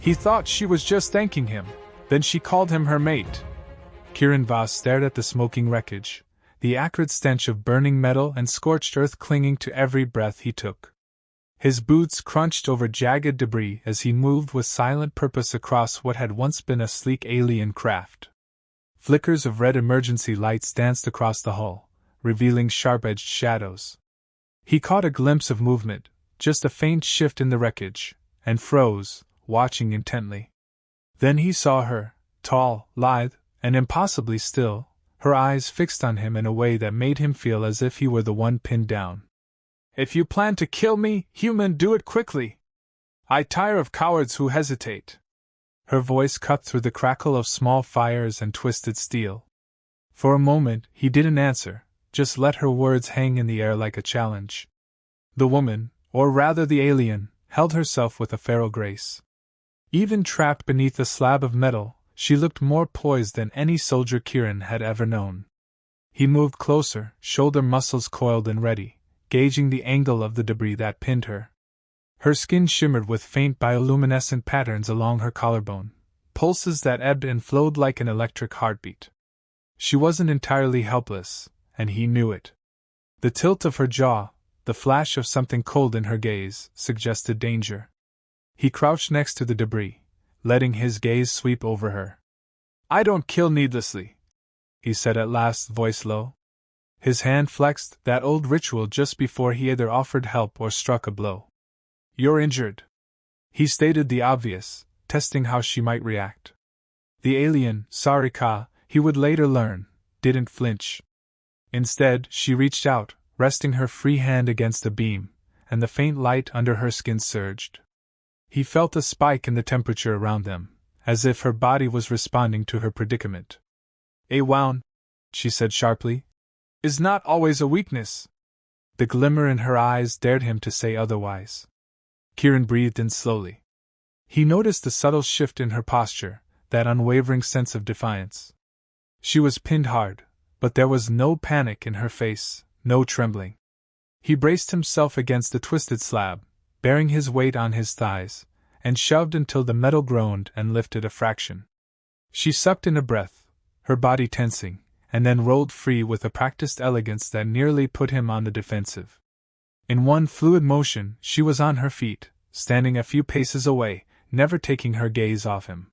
He thought she was just thanking him, then she called him her mate. Kiran Vaz stared at the smoking wreckage, the acrid stench of burning metal and scorched earth clinging to every breath he took. His boots crunched over jagged debris as he moved with silent purpose across what had once been a sleek alien craft. Flickers of red emergency lights danced across the hull, revealing sharp-edged shadows. He caught a glimpse of movement, just a faint shift in the wreckage, and froze, watching intently. Then he saw her, tall, lithe, and impossibly still, her eyes fixed on him in a way that made him feel as if he were the one pinned down. "If you plan to kill me, human, do it quickly. I tire of cowards who hesitate." Her voice cut through the crackle of small fires and twisted steel. For a moment, he didn't answer, just let her words hang in the air like a challenge. The woman, or rather the alien, held herself with a feral grace. Even trapped beneath a slab of metal, she looked more poised than any soldier Kiran had ever known. He moved closer, shoulder muscles coiled and ready, gauging the angle of the debris that pinned her. Her skin shimmered with faint bioluminescent patterns along her collarbone, pulses that ebbed and flowed like an electric heartbeat. She wasn't entirely helpless, and he knew it. The tilt of her jaw, the flash of something cold in her gaze, suggested danger. He crouched next to the debris, letting his gaze sweep over her. "I don't kill needlessly," he said at last, voice low. His hand flexed, that old ritual just before he either offered help or struck a blow. "You're injured." He stated the obvious, testing how she might react. The alien, Sarika, he would later learn, didn't flinch. Instead, she reached out, resting her free hand against a beam, and the faint light under her skin surged. He felt a spike in the temperature around them, as if her body was responding to her predicament. "A wound," she said sharply, "is not always a weakness." The glimmer in her eyes dared him to say otherwise. Kiran breathed in slowly. He noticed the subtle shift in her posture, that unwavering sense of defiance. She was pinned hard, but there was no panic in her face, no trembling. He braced himself against the twisted slab, bearing his weight on his thighs, and shoved until the metal groaned and lifted a fraction. She sucked in a breath, her body tensing, and then rolled free with a practiced elegance that nearly put him on the defensive. In one fluid motion, she was on her feet, standing a few paces away, never taking her gaze off him.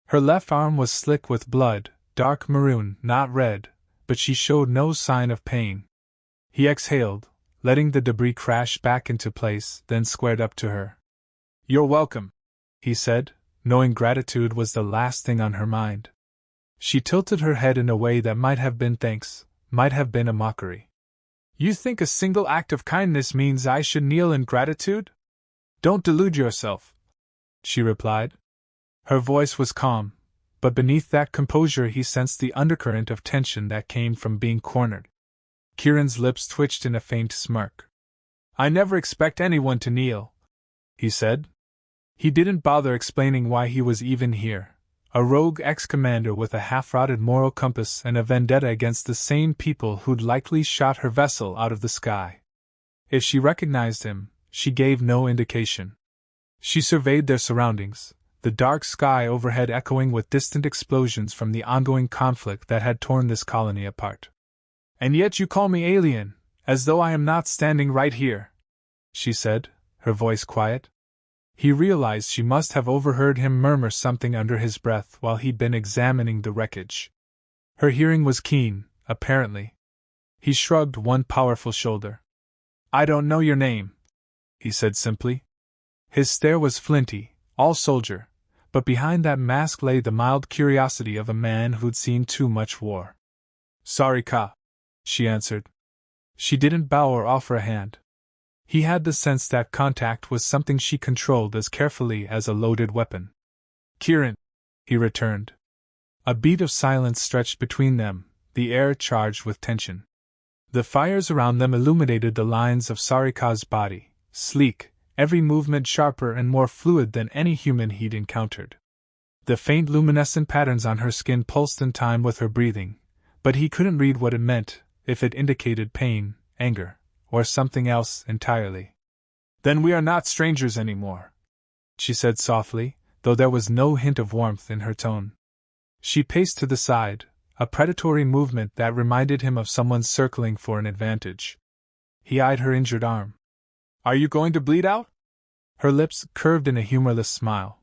Her left arm was slick with blood, dark maroon, not red, but she showed no sign of pain. He exhaled, letting the debris crash back into place, then squared up to her. "You're welcome," he said, knowing gratitude was the last thing on her mind. She tilted her head in a way that might have been thanks, might have been a mockery. "You think a single act of kindness means I should kneel in gratitude? Don't delude yourself," she replied. Her voice was calm, but beneath that composure he sensed the undercurrent of tension that came from being cornered. Kiran's lips twitched in a faint smirk. "I never expect anyone to kneel," he said. He didn't bother explaining why he was even here, a rogue ex-commander with a half-rotted moral compass and a vendetta against the same people who'd likely shot her vessel out of the sky. If she recognized him, she gave no indication. She surveyed their surroundings, the dark sky overhead echoing with distant explosions from the ongoing conflict that had torn this colony apart. "And yet you call me alien, as though I am not standing right here," she said, her voice quiet. He realized she must have overheard him murmur something under his breath while he'd been examining the wreckage. Her hearing was keen, apparently. He shrugged one powerful shoulder. "I don't know your name," he said simply. His stare was flinty, all soldier, but behind that mask lay the mild curiosity of a man who'd seen too much war. "Sarika," she answered. She didn't bow or offer a hand. He had the sense that contact was something she controlled as carefully as a loaded weapon. "Kiran," he returned. A beat of silence stretched between them, the air charged with tension. The fires around them illuminated the lines of Sarika's body, sleek, every movement sharper and more fluid than any human he'd encountered. The faint luminescent patterns on her skin pulsed in time with her breathing, but he couldn't read what it meant, if it indicated pain, anger, or something else entirely. "Then we are not strangers anymore," she said softly, though there was no hint of warmth in her tone. She paced to the side, a predatory movement that reminded him of someone circling for an advantage. He eyed her injured arm. Are you going to bleed out? Her lips curved in a humorless smile.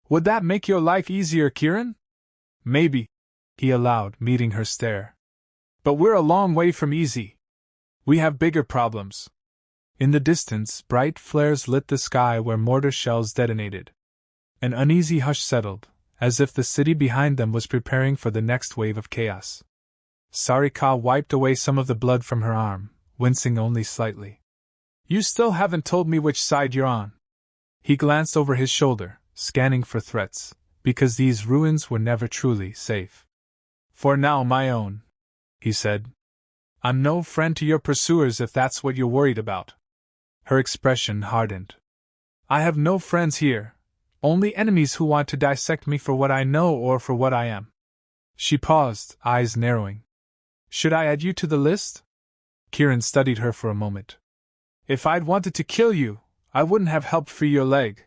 Would that make your life easier, Kieran? Maybe, he allowed, meeting her stare. But we're a long way from easy. We have bigger problems. In the distance, bright flares lit the sky where mortar shells detonated. An uneasy hush settled, as if the city behind them was preparing for the next wave of chaos. Sarika wiped away some of the blood from her arm, wincing only slightly. You still haven't told me which side you're on. He glanced over his shoulder, scanning for threats, because these ruins were never truly safe. For now, my own, he said. I'm no friend to your pursuers if that's what you're worried about. Her expression hardened. I have no friends here, only enemies who want to dissect me for what I know or for what I am. She paused, eyes narrowing. Should I add you to the list? Kieran studied her for a moment. If I'd wanted to kill you, I wouldn't have helped free your leg,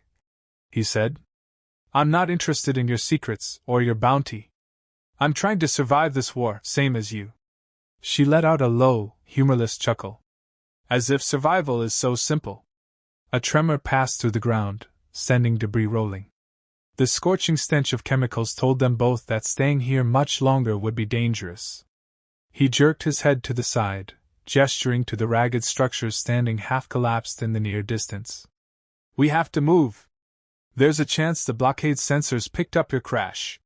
he said. I'm not interested in your secrets or your bounty. I'm trying to survive this war, same as you. She let out a low, humorless chuckle. As if survival is so simple. A tremor passed through the ground, sending debris rolling. The scorching stench of chemicals told them both that staying here much longer would be dangerous. He jerked his head to the side, gesturing to the ragged structures standing half-collapsed in the near distance. We have to move. There's a chance the blockade sensors picked up your crash.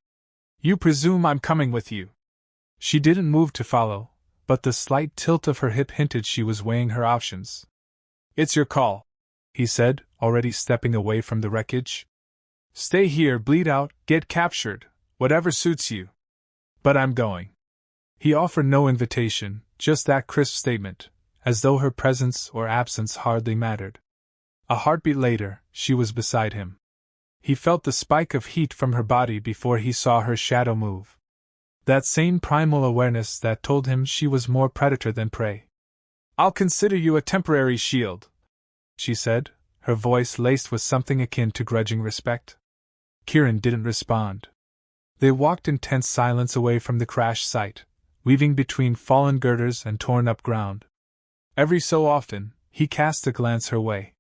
You presume I'm coming with you. She didn't move to follow, but the slight tilt of her hip hinted she was weighing her options. It's your call, he said, already stepping away from the wreckage. Stay here, bleed out, get captured, whatever suits you. But I'm going. He offered no invitation, just that crisp statement, as though her presence or absence hardly mattered. A heartbeat later, she was beside him. He felt the spike of heat from her body before he saw her shadow move. That same primal awareness that told him she was more predator than prey. I'll consider you a temporary shield, she said, her voice laced with something akin to grudging respect. Kieran didn't respond. They walked in tense silence away from the crash site, weaving between fallen girders and torn-up ground. Every so often, he cast a glance her way.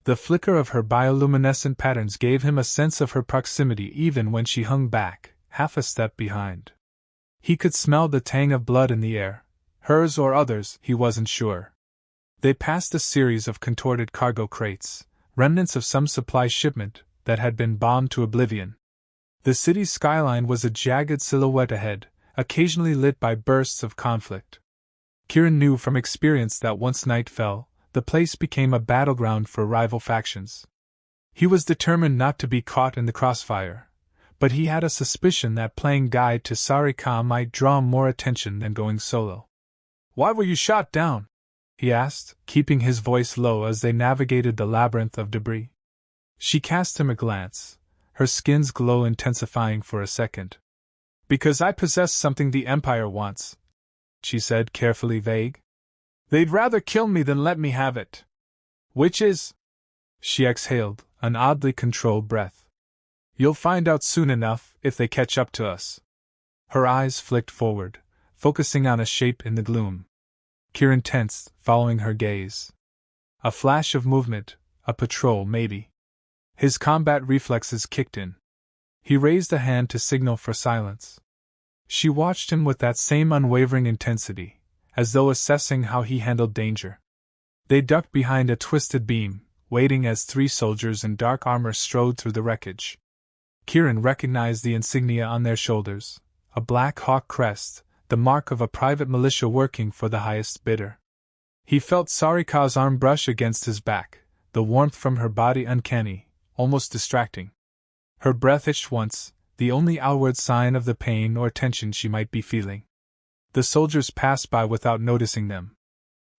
The flicker of her bioluminescent patterns gave him a sense of her proximity even when she hung back, half a step behind. He could smell the tang of blood in the air, hers or others, he wasn't sure. They passed a series of contorted cargo crates, remnants of some supply shipment that had been bombed to oblivion. The city's skyline was a jagged silhouette ahead, occasionally lit by bursts of conflict. Kieran knew from experience that once night fell, the place became a battleground for rival factions. He was determined not to be caught in the crossfire, but he had a suspicion that playing guide to Sarika might draw more attention than going solo. Why were you shot down? He asked, keeping his voice low as they navigated the labyrinth of debris. She cast him a glance, her skin's glow intensifying for a second. Because I possess something the Empire wants, she said, carefully vague. They'd rather kill me than let me have it. Which is? She exhaled, an oddly controlled breath. You'll find out soon enough if they catch up to us. Her eyes flicked forward, focusing on a shape in the gloom. Kieran tensed, following her gaze. A flash of movement, a patrol maybe. His combat reflexes kicked in. He raised a hand to signal for silence. She watched him with that same unwavering intensity, as though assessing how he handled danger. They ducked behind a twisted beam, waiting as 3 soldiers in dark armor strode through the wreckage. Kieran recognized the insignia on their shoulders, a Black Hawk crest, the mark of a private militia working for the highest bidder. He felt Sarika's arm brush against his back, the warmth from her body uncanny, almost distracting. Her breath itched once, the only outward sign of the pain or tension she might be feeling. The soldiers passed by without noticing them.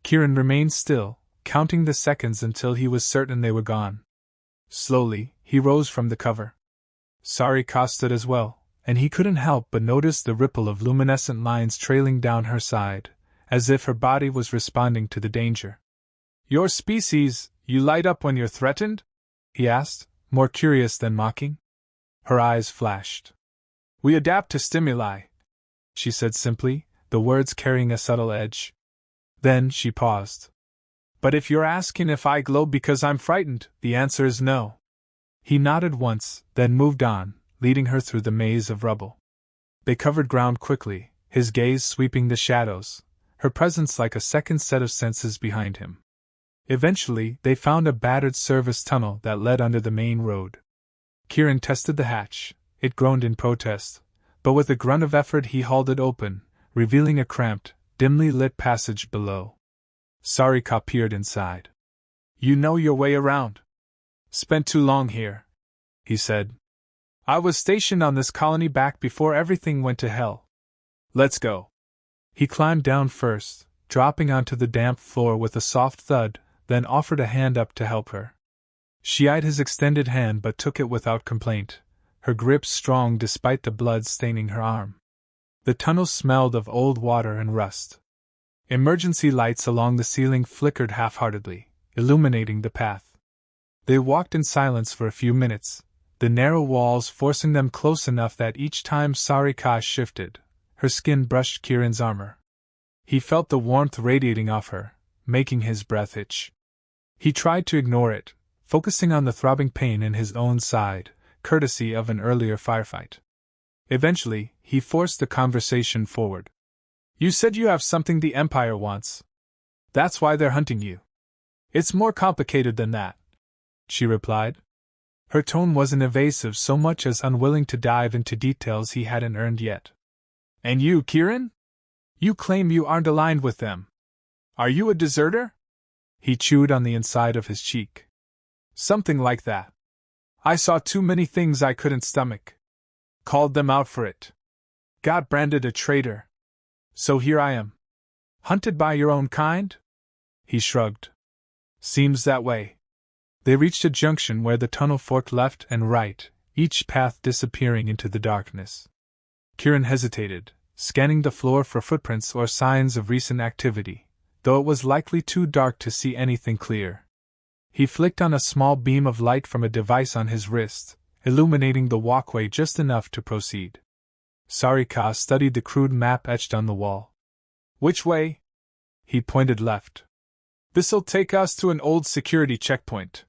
Kieran remained still, counting the seconds until he was certain they were gone. Slowly, he rose from the cover. Sarika stood as well, and he couldn't help but notice the ripple of luminescent lines trailing down her side, as if her body was responding to the danger. Your species, you light up when you're threatened? He asked, more curious than mocking. Her eyes flashed. "We adapt to stimuli," she said simply, the words carrying a subtle edge. Then she paused. "But if you're asking if I glow because I'm frightened, the answer is no." He nodded once, then moved on, leading her through the maze of rubble. They covered ground quickly, his gaze sweeping the shadows, her presence like a second set of senses behind him. Eventually, they found a battered service tunnel that led under the main road. Kieran tested the hatch. It groaned in protest, but with a grunt of effort he hauled it open, revealing a cramped, dimly lit passage below. Sarika peered inside. "You know your way around." "Spent too long here," he said. "I was stationed on this colony back before everything went to hell. Let's go." He climbed down first, dropping onto the damp floor with a soft thud, then offered a hand up to help her. She eyed his extended hand but took it without complaint, her grip strong despite the blood staining her arm. The tunnel smelled of old water and rust. Emergency lights along the ceiling flickered half-heartedly, illuminating the path. They walked in silence for a few minutes, the narrow walls forcing them close enough that each time Sarika shifted, her skin brushed Kieran's armor. He felt the warmth radiating off her, making his breath itch. He tried to ignore it, focusing on the throbbing pain in his own side, courtesy of an earlier firefight. Eventually, he forced the conversation forward. "You said you have something the Empire wants. That's why they're hunting you." "It's more complicated than that," she replied. Her tone wasn't evasive so much as unwilling to dive into details he hadn't earned yet. "And you, Kieran? You claim you aren't aligned with them. Are you a deserter?" He chewed on the inside of his cheek. "Something like that. I saw too many things I couldn't stomach. Called them out for it. Got branded a traitor. So here I am. Hunted by your own kind?" He shrugged. "Seems that way." They reached a junction where the tunnel forked left and right, each path disappearing into the darkness. Kieran hesitated, scanning the floor for footprints or signs of recent activity, though it was likely too dark to see anything clear. He flicked on a small beam of light from a device on his wrist, illuminating the walkway just enough to proceed. Sarika studied the crude map etched on the wall. "Which way?" He pointed left. "This'll take us to an old security checkpoint.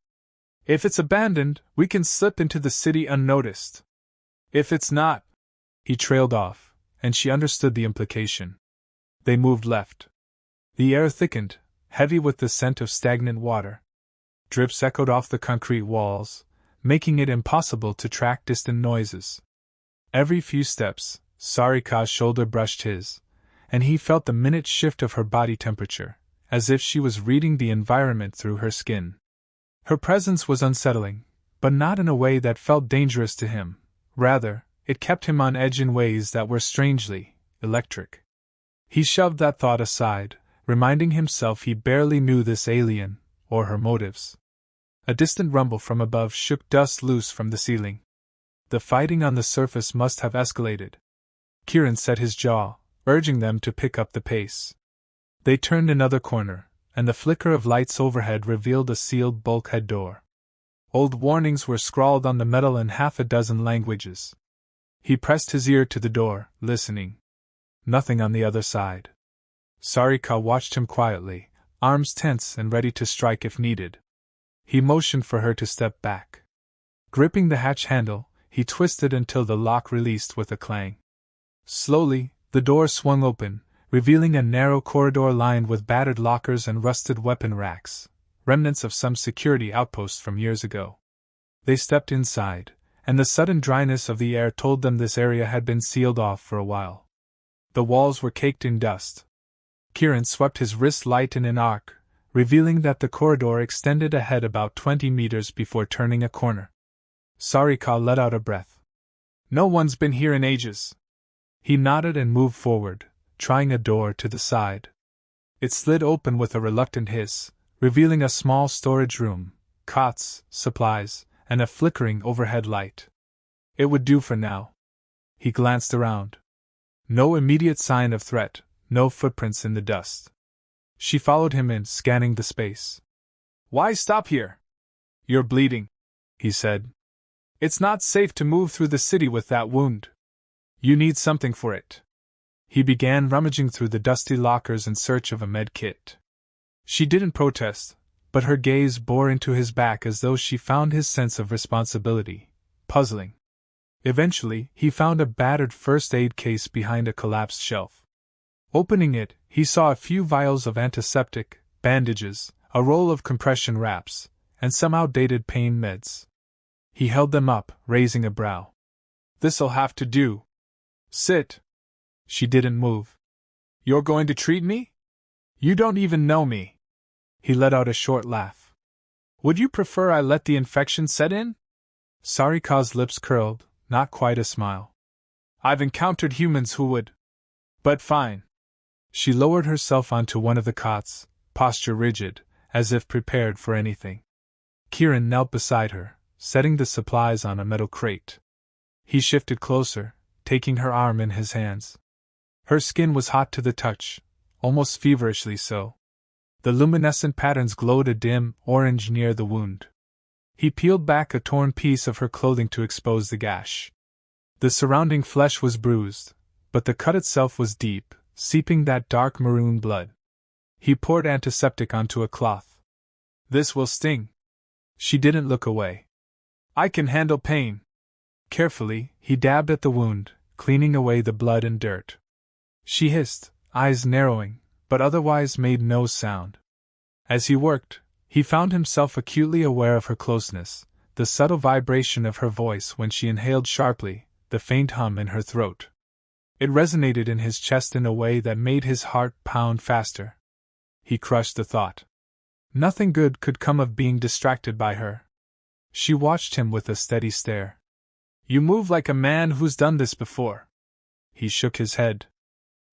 If it's abandoned, we can slip into the city unnoticed. If it's not..." He trailed off, and she understood the implication. They moved left. The air thickened, heavy with the scent of stagnant water. Drips echoed off the concrete walls, making it impossible to track distant noises. Every few steps, Sarika's shoulder brushed his, and he felt the minute shift of her body temperature, as if she was reading the environment through her skin. Her presence was unsettling, but not in a way that felt dangerous to him. Rather, it kept him on edge in ways that were strangely electric. He shoved that thought aside, reminding himself he barely knew this alien, or her motives. A distant rumble from above shook dust loose from the ceiling. The fighting on the surface must have escalated. Kieran set his jaw, urging them to pick up the pace. They turned another corner, and the flicker of lights overhead revealed a sealed bulkhead door. Old warnings were scrawled on the metal in half a dozen languages. He pressed his ear to the door, listening. Nothing on the other side. Sarika watched him quietly, arms tense and ready to strike if needed. He motioned for her to step back. Gripping the hatch handle, he twisted until the lock released with a clang. Slowly, the door swung open, revealing a narrow corridor lined with battered lockers and rusted weapon racks, remnants of some security outpost from years ago. They stepped inside, and the sudden dryness of the air told them this area had been sealed off for a while. The walls were caked in dust. Kieran swept his wrist light in an arc, revealing that the corridor extended ahead about 20 meters before turning a corner. Sarika let out a breath. "No one's been here in ages." He nodded and moved forward, trying a door to the side. It slid open with a reluctant hiss, revealing a small storage room, cots, supplies, and a flickering overhead light. It would do for now. He glanced around. No immediate sign of threat, no footprints in the dust. She followed him in, scanning the space. "Why stop here?" "You're bleeding," he said. It's not safe to move through the city with that wound. You need something for it. He began rummaging through the dusty lockers in search of a med kit. She didn't protest, but her gaze bore into his back as though she found his sense of responsibility puzzling. Eventually, he found a battered first aid case behind a collapsed shelf. Opening it, he saw a few vials of antiseptic, bandages, a roll of compression wraps, and some outdated pain meds. He held them up, raising a brow. This'll have to do. Sit. She didn't move. You're going to treat me? You don't even know me. He let out a short laugh. Would you prefer I let the infection set in? Sarika's lips curled, not quite a smile. I've encountered humans who would. But fine. She lowered herself onto one of the cots, posture rigid, as if prepared for anything. Kieran knelt beside her, setting the supplies on a metal crate. He shifted closer, taking her arm in his hands. Her skin was hot to the touch, almost feverishly so. The luminescent patterns glowed a dim orange near the wound. He peeled back a torn piece of her clothing to expose the gash. The surrounding flesh was bruised, but the cut itself was deep, seeping that dark maroon blood. He poured antiseptic onto a cloth. This will sting. She didn't look away. I can handle pain. Carefully, he dabbed at the wound, cleaning away the blood and dirt. She hissed, eyes narrowing, but otherwise made no sound. As he worked, he found himself acutely aware of her closeness, the subtle vibration of her voice when she inhaled sharply, the faint hum in her throat. It resonated in his chest in a way that made his heart pound faster. He crushed the thought. Nothing good could come of being distracted by her. She watched him with a steady stare. You move like a man who's done this before. He shook his head.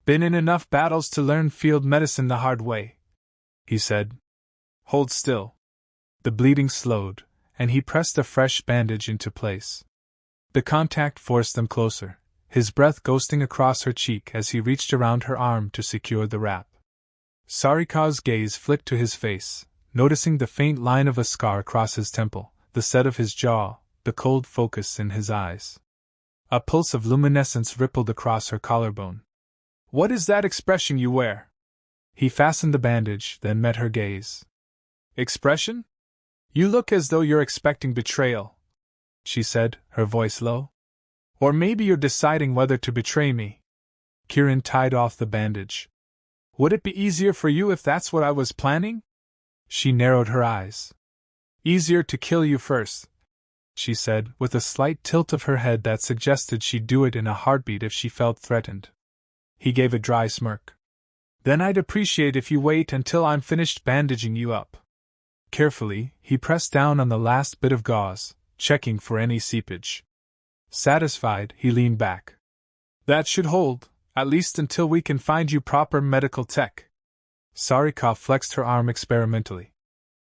Been in enough battles to learn field medicine the hard way, he said. Hold still. The bleeding slowed, and he pressed a fresh bandage into place. The contact forced them closer, his breath ghosting across her cheek as he reached around her arm to secure the wrap. Sarika's gaze flicked to his face, noticing the faint line of a scar across his temple, the set of his jaw, the cold focus in his eyes. A pulse of luminescence rippled across her collarbone. What is that expression you wear? He fastened the bandage, then met her gaze. Expression? You look as though you're expecting betrayal, she said, her voice low. Or maybe you're deciding whether to betray me. Kieran tied off the bandage. Would it be easier for you if that's what I was planning? She narrowed her eyes. Easier to kill you first, she said, with a slight tilt of her head that suggested she'd do it in a heartbeat if she felt threatened. He gave a dry smirk. Then I'd appreciate if you wait until I'm finished bandaging you up. Carefully, he pressed down on the last bit of gauze, checking for any seepage. Satisfied, he leaned back. That should hold, at least until we can find you proper medical tech. Sarika flexed her arm experimentally.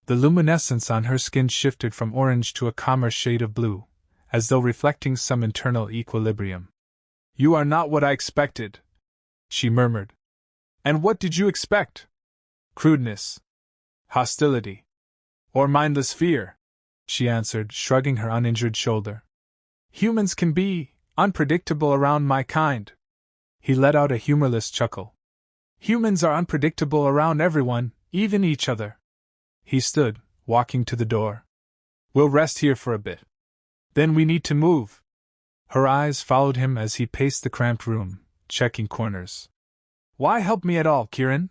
The luminescence on her skin shifted from orange to a calmer shade of blue, as though reflecting some internal equilibrium. You are not what I expected, she murmured. And what did you expect? Crudeness. Hostility. Or mindless fear, she answered, shrugging her uninjured shoulder. Humans can be unpredictable around my kind. He let out a humorless chuckle. Humans are unpredictable around everyone, even each other. He stood, walking to the door. We'll rest here for a bit. Then we need to move. Her eyes followed him as he paced the cramped room, checking corners. Why help me at all, Kieran?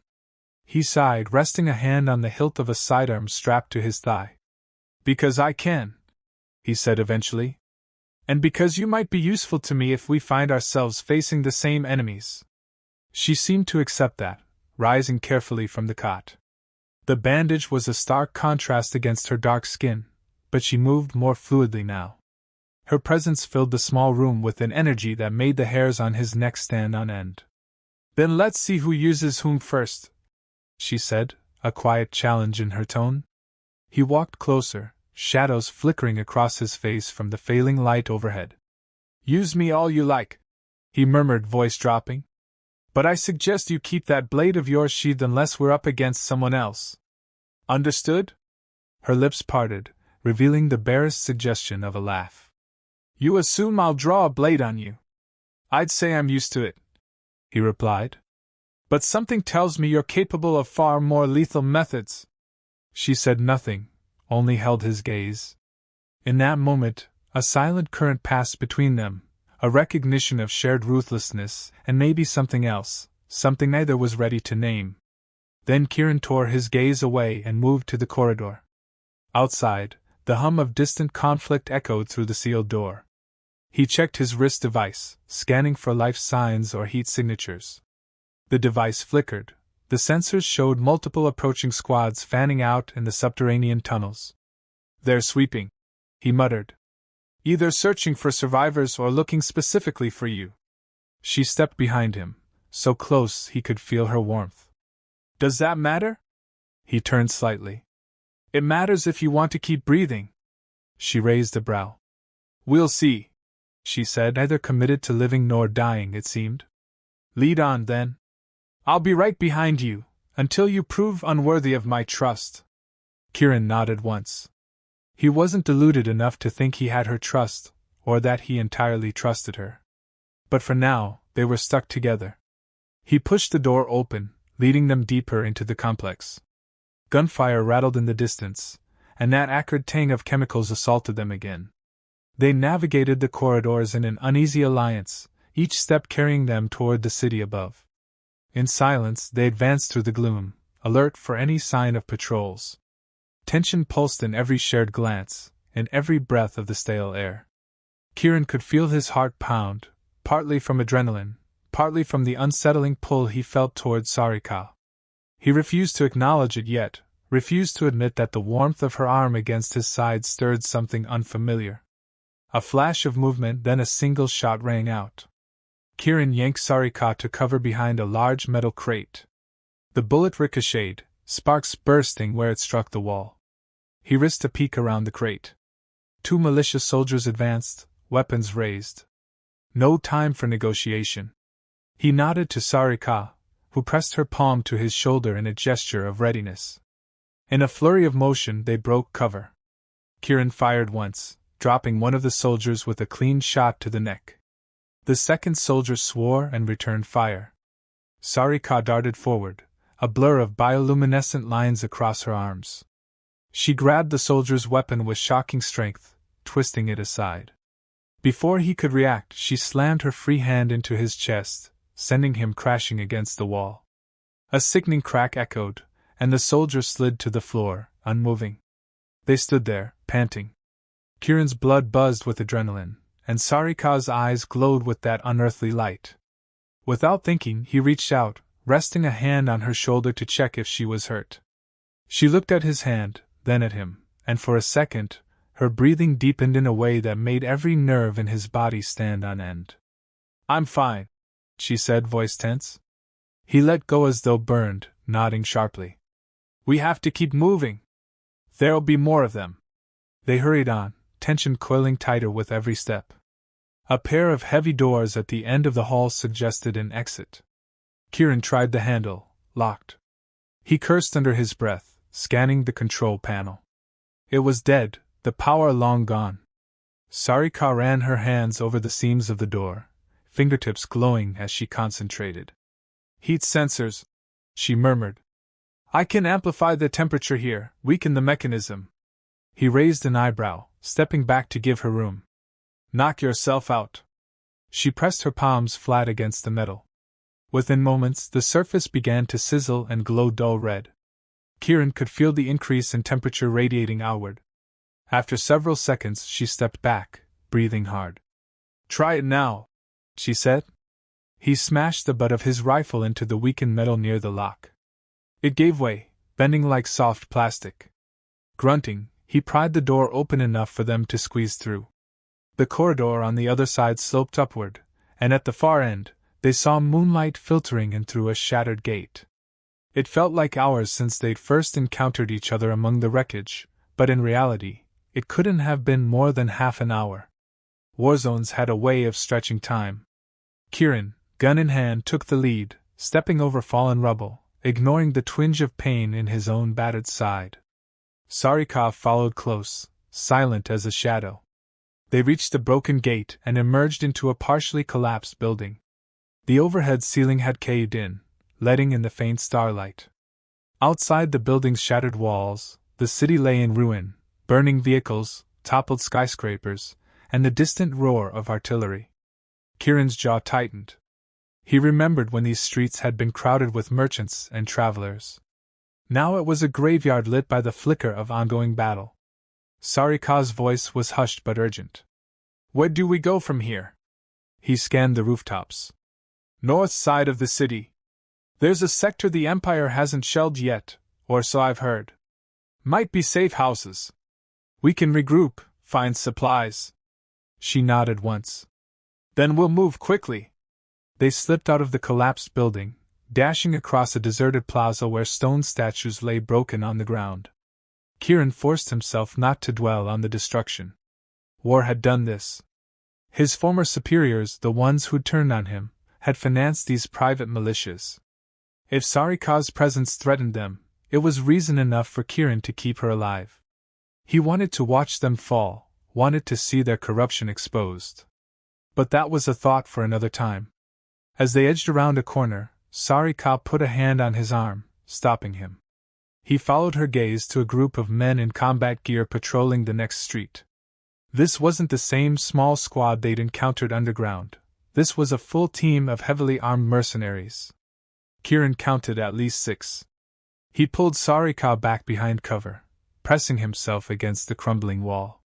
He sighed, resting a hand on the hilt of a sidearm strapped to his thigh. Because I can, he said eventually. And because you might be useful to me if we find ourselves facing the same enemies. She seemed to accept that, rising carefully from the cot. The bandage was a stark contrast against her dark skin, but she moved more fluidly now. Her presence filled the small room with an energy that made the hairs on his neck stand on end. Then let's see who uses whom first, she said, a quiet challenge in her tone. He walked closer, shadows flickering across his face from the failing light overhead. Use me all you like, he murmured, voice dropping. But I suggest you keep that blade of yours sheathed unless we're up against someone else. Understood? Her lips parted, revealing the barest suggestion of a laugh. You assume I'll draw a blade on you. I'd say I'm used to it, he replied. But something tells me you're capable of far more lethal methods. She said nothing, only held his gaze. In that moment, a silent current passed between them, a recognition of shared ruthlessness, and maybe something else, something neither was ready to name. Then Kieran tore his gaze away and moved to the corridor. Outside, the hum of distant conflict echoed through the sealed door. He checked his wrist device, scanning for life signs or heat signatures. The device flickered. The sensors showed multiple approaching squads fanning out in the subterranean tunnels. They're sweeping, he muttered. Either searching for survivors or looking specifically for you. She stepped behind him, so close he could feel her warmth. Does that matter? He turned slightly. It matters if you want to keep breathing. She raised a brow. We'll see, she said, neither committed to living nor dying, it seemed. Lead on, then. I'll be right behind you, until you prove unworthy of my trust. Kieran nodded once. He wasn't deluded enough to think he had her trust, or that he entirely trusted her. But for now, they were stuck together. He pushed the door open, leading them deeper into the complex. Gunfire rattled in the distance, and that acrid tang of chemicals assaulted them again. They navigated the corridors in an uneasy alliance, each step carrying them toward the city above. In silence, they advanced through the gloom, alert for any sign of patrols. Tension pulsed in every shared glance, in every breath of the stale air. Kieran could feel his heart pound, partly from adrenaline, partly from the unsettling pull he felt toward Sarika. He refused to acknowledge it yet, refused to admit that the warmth of her arm against his side stirred something unfamiliar. A flash of movement, then a single shot rang out. Kieran yanked Sarika to cover behind a large metal crate. The bullet ricocheted, sparks bursting where it struck the wall. He risked a peek around the crate. 2 militia soldiers advanced, weapons raised. No time for negotiation. He nodded to Sarika, who pressed her palm to his shoulder in a gesture of readiness. In a flurry of motion, they broke cover. Kieran fired once, dropping one of the soldiers with a clean shot to the neck. The second soldier swore and returned fire. Sarika darted forward, a blur of bioluminescent lines across her arms. She grabbed the soldier's weapon with shocking strength, twisting it aside. Before he could react, she slammed her free hand into his chest, sending him crashing against the wall. A sickening crack echoed, and the soldier slid to the floor, unmoving. They stood there, panting. Kieran's blood buzzed with adrenaline, and Sarika's eyes glowed with that unearthly light. Without thinking, he reached out, resting a hand on her shoulder to check if she was hurt. She looked at his hand, then at him, and for a second, her breathing deepened in a way that made every nerve in his body stand on end. I'm fine, she said, voice tense. He let go as though burned, nodding sharply. We have to keep moving. There'll be more of them. They hurried on, tension coiling tighter with every step. A pair of heavy doors at the end of the hall suggested an exit. Kieran tried the handle, locked. He cursed under his breath, scanning the control panel. It was dead, the power long gone. Sarika ran her hands over the seams of the door, fingertips glowing as she concentrated. Heat sensors, she murmured. I can amplify the temperature here, weaken the mechanism. He raised an eyebrow, stepping back to give her room. Knock yourself out. She pressed her palms flat against the metal. Within moments, the surface began to sizzle and glow dull red. Kieran could feel the increase in temperature radiating outward. After several seconds, she stepped back, breathing hard. Try it now, she said. He smashed the butt of his rifle into the weakened metal near the lock. It gave way, bending like soft plastic. Grunting, he pried the door open enough for them to squeeze through. The corridor on the other side sloped upward, and at the far end, they saw moonlight filtering in through a shattered gate. It felt like hours since they'd first encountered each other among the wreckage, but in reality, it couldn't have been more than half an hour. War zones had a way of stretching time. Kieran, gun in hand, took the lead, stepping over fallen rubble, ignoring the twinge of pain in his own battered side. Sarika followed close, silent as a shadow. They reached the broken gate and emerged into a partially collapsed building. The overhead ceiling had caved in, letting in the faint starlight. Outside the building's shattered walls, the city lay in ruin, burning vehicles, toppled skyscrapers, and the distant roar of artillery. Kieran's jaw tightened. He remembered when these streets had been crowded with merchants and travelers. Now it was a graveyard lit by the flicker of ongoing battle. Sarika's voice was hushed but urgent. "Where do we go from here?" He scanned the rooftops. "North side of the city. There's a sector the Empire hasn't shelled yet, or so I've heard. Might be safe houses. We can regroup, find supplies." She nodded once. "Then we'll move quickly." They slipped out of the collapsed building, dashing across a deserted plaza where stone statues lay broken on the ground. Kieran forced himself not to dwell on the destruction. War had done this. His former superiors, the ones who'd turned on him, had financed these private militias. If Sarika's presence threatened them, it was reason enough for Kieran to keep her alive. He wanted to watch them fall, wanted to see their corruption exposed. But that was a thought for another time. As they edged around a corner, Sarika put a hand on his arm, stopping him. He followed her gaze to a group of men in combat gear patrolling the next street. This wasn't the same small squad they'd encountered underground. This was a full team of heavily armed mercenaries. Kieran counted at least 6. He pulled Sarika back behind cover, pressing himself against the crumbling wall.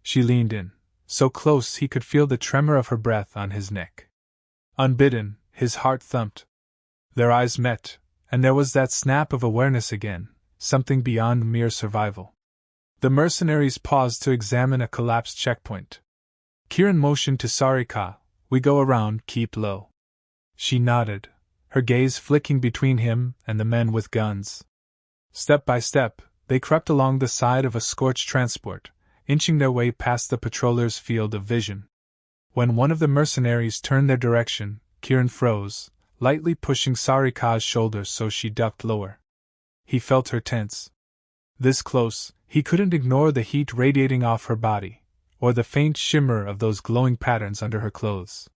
She leaned in, so close he could feel the tremor of her breath on his neck. Unbidden, his heart thumped. Their eyes met, and there was that snap of awareness again, something beyond mere survival. The mercenaries paused to examine a collapsed checkpoint. Kieran motioned to Sarika, "We go around, keep low." She nodded, her gaze flicking between him and the men with guns. Step by step, they crept along the side of a scorched transport, inching their way past the patroller's field of vision. When one of the mercenaries turned their direction, Kieran froze, lightly pushing Sarika's shoulders so she ducked lower. He felt her tense. This close, he couldn't ignore the heat radiating off her body, or the faint shimmer of those glowing patterns under her clothes.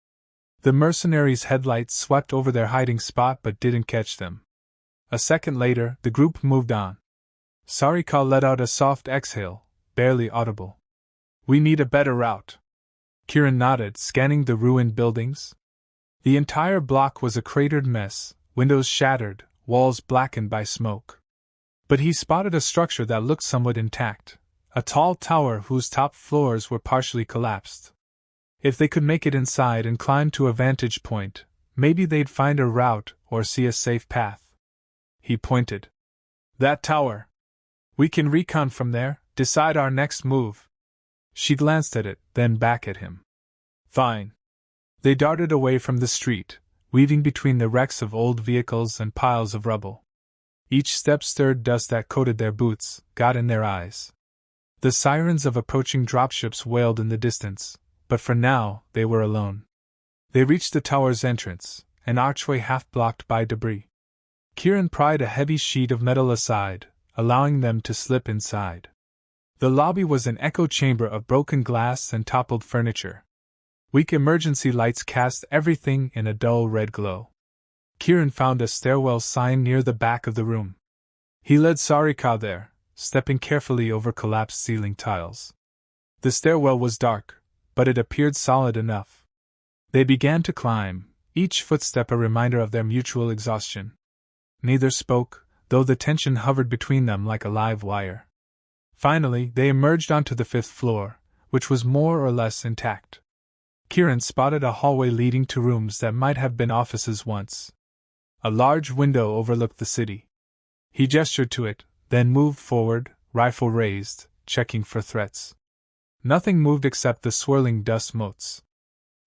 The mercenaries' headlights swept over their hiding spot but didn't catch them. A second later, the group moved on. Sarika let out a soft exhale, barely audible. "We need a better route." Kieran nodded, scanning the ruined buildings. The entire block was a cratered mess, windows shattered, walls blackened by smoke. But he spotted a structure that looked somewhat intact, a tall tower whose top floors were partially collapsed. If they could make it inside and climb to a vantage point, maybe they'd find a route or see a safe path. He pointed. "That tower. We can recon from there, decide our next move." She glanced at it, then back at him. "Fine." They darted away from the street, weaving between the wrecks of old vehicles and piles of rubble. Each step stirred dust that coated their boots, got in their eyes. The sirens of approaching dropships wailed in the distance, but for now, they were alone. They reached the tower's entrance, an archway half blocked by debris. Kieran pried a heavy sheet of metal aside, allowing them to slip inside. The lobby was an echo chamber of broken glass and toppled furniture. Weak emergency lights cast everything in a dull red glow. Kieran found a stairwell sign near the back of the room. He led Sarika there, stepping carefully over collapsed ceiling tiles. The stairwell was dark, but it appeared solid enough. They began to climb, each footstep a reminder of their mutual exhaustion. Neither spoke, though the tension hovered between them like a live wire. Finally, they emerged onto the 5th floor, which was more or less intact. Kieran spotted a hallway leading to rooms that might have been offices once. A large window overlooked the city. He gestured to it, then moved forward, rifle raised, checking for threats. Nothing moved except the swirling dust motes.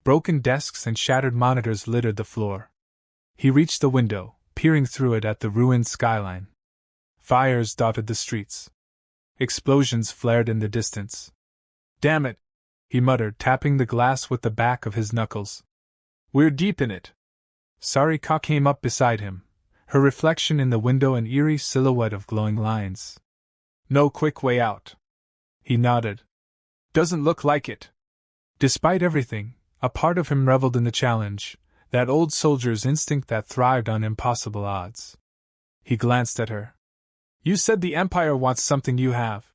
Broken desks and shattered monitors littered the floor. He reached the window, peering through it at the ruined skyline. Fires dotted the streets. Explosions flared in the distance. "Damn it," he muttered, tapping the glass with the back of his knuckles. "We're deep in it." Sarika came up beside him, her reflection in the window an eerie silhouette of glowing lines. "No quick way out." He nodded. "Doesn't look like it." Despite everything, a part of him reveled in the challenge, that old soldier's instinct that thrived on impossible odds. He glanced at her. You said the Empire wants something you have.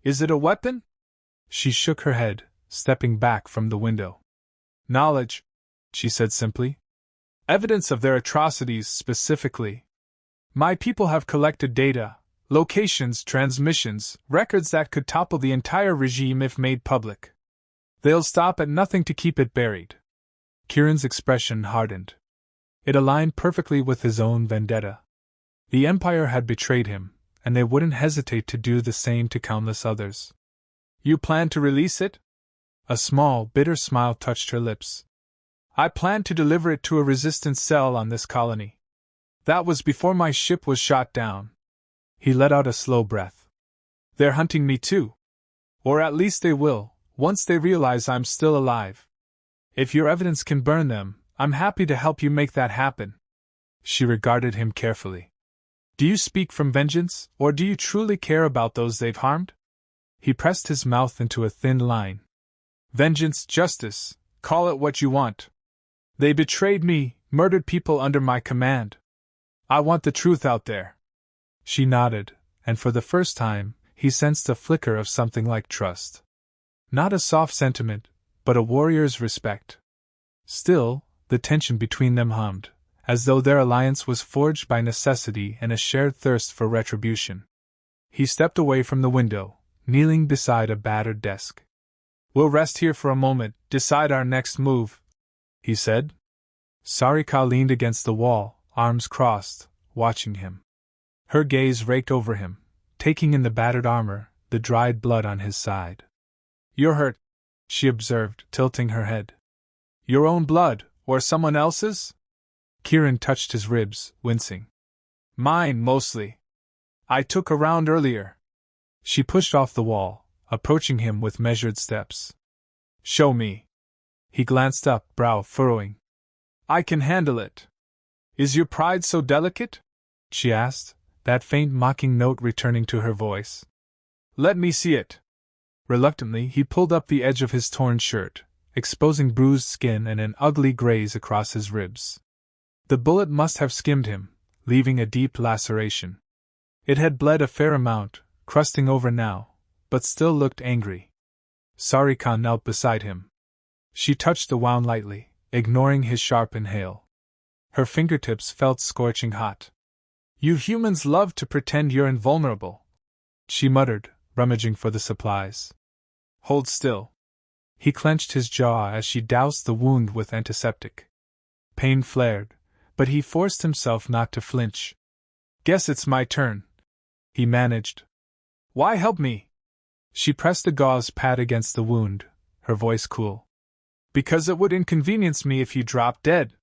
Is it a weapon? She shook her head, stepping back from the window. Knowledge, she said simply. Evidence of their atrocities specifically. My people have collected data, locations, transmissions, records that could topple the entire regime if made public. They'll stop at nothing to keep it buried. Kieran's expression hardened. It aligned perfectly with his own vendetta. The Empire had betrayed him, and they wouldn't hesitate to do the same to countless others. You plan to release it? A small, bitter smile touched her lips. I plan to deliver it to a resistance cell on this colony. That was before my ship was shot down. He let out a slow breath. They're hunting me too. Or at least they will, once they realize I'm still alive. If your evidence can burn them, I'm happy to help you make that happen. She regarded him carefully. Do you speak from vengeance, or do you truly care about those they've harmed? He pressed his mouth into a thin line. Vengeance, justice, call it what you want. They betrayed me, murdered people under my command. I want the truth out there. She nodded, and for the first time, he sensed a flicker of something like trust. Not a soft sentiment, but a warrior's respect. Still, the tension between them hummed, as though their alliance was forged by necessity and a shared thirst for retribution. He stepped away from the window, kneeling beside a battered desk. We'll rest here for a moment, decide our next move, he said. Sarika leaned against the wall, arms crossed, watching him. Her gaze raked over him, taking in the battered armor, the dried blood on his side. You're hurt, she observed, tilting her head. Your own blood, or someone else's? Kieran touched his ribs, wincing. Mine, mostly. I took a round earlier. She pushed off the wall, approaching him with measured steps. Show me. He glanced up, brow furrowing. I can handle it. Is your pride so delicate? She asked, that faint mocking note returning to her voice. Let me see it. Reluctantly, he pulled up the edge of his torn shirt, exposing bruised skin and an ugly graze across his ribs. The bullet must have skimmed him, leaving a deep laceration. It had bled a fair amount, crusting over now, but still looked angry. Sarika knelt beside him. She touched the wound lightly, ignoring his sharp inhale. Her fingertips felt scorching hot. You humans love to pretend you're invulnerable, she muttered, rummaging for the supplies. Hold still. He clenched his jaw as she doused the wound with antiseptic. Pain flared, but he forced himself not to flinch. Guess it's my turn, he managed. Why help me? She pressed the gauze pad against the wound, her voice cool. Because it would inconvenience me if you dropped dead.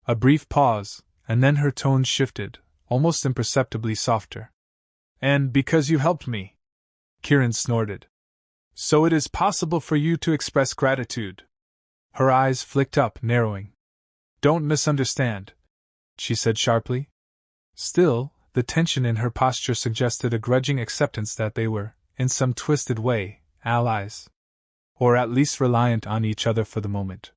A brief pause, and then her tone shifted, almost imperceptibly softer. And because you helped me. Kieran snorted. So it is possible for you to express gratitude. Her eyes flicked up, narrowing. Don't misunderstand, she said sharply. Still, the tension in her posture suggested a grudging acceptance that they were, in some twisted way, allies. Or at least reliant on each other for the moment.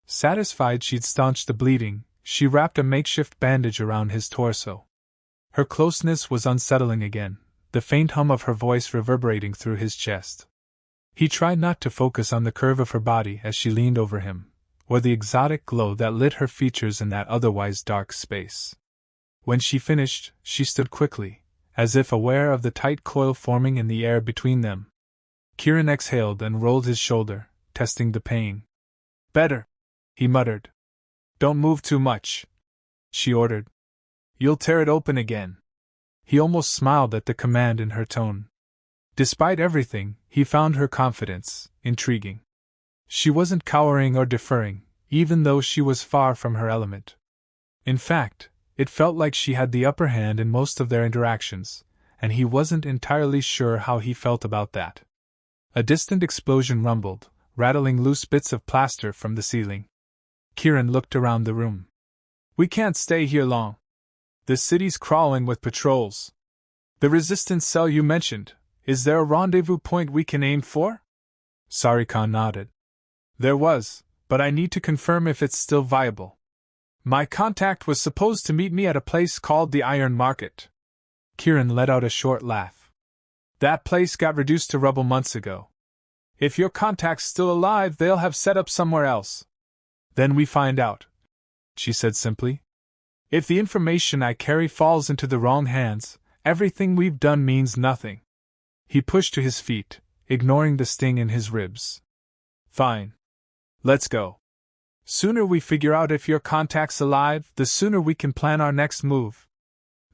Satisfied she'd staunched the bleeding, she wrapped a makeshift bandage around his torso. Her closeness was unsettling again, the faint hum of her voice reverberating through his chest. He tried not to focus on the curve of her body as she leaned over him, or the exotic glow that lit her features in that otherwise dark space. When she finished, she stood quickly, as if aware of the tight coil forming in the air between them. Kieran exhaled and rolled his shoulder, testing the pain. Better, he muttered. Don't move too much, she ordered. You'll tear it open again. He almost smiled at the command in her tone. Despite everything, he found her confidence intriguing. She wasn't cowering or deferring, even though she was far from her element. In fact, it felt like she had the upper hand in most of their interactions, and he wasn't entirely sure how he felt about that. A distant explosion rumbled, rattling loose bits of plaster from the ceiling. Kieran looked around the room. We can't stay here long. The city's crawling with patrols. The resistance cell you mentioned, is there a rendezvous point we can aim for? Sarika nodded. There was, but I need to confirm if it's still viable. My contact was supposed to meet me at a place called the Iron Market. Kieran let out a short laugh. That place got reduced to rubble months ago. If your contact's still alive, they'll have set up somewhere else. Then we find out, she said simply. If the information I carry falls into the wrong hands, everything we've done means nothing. He pushed to his feet, ignoring the sting in his ribs. Fine. Let's go. Sooner we figure out if your contact's alive, the sooner we can plan our next move.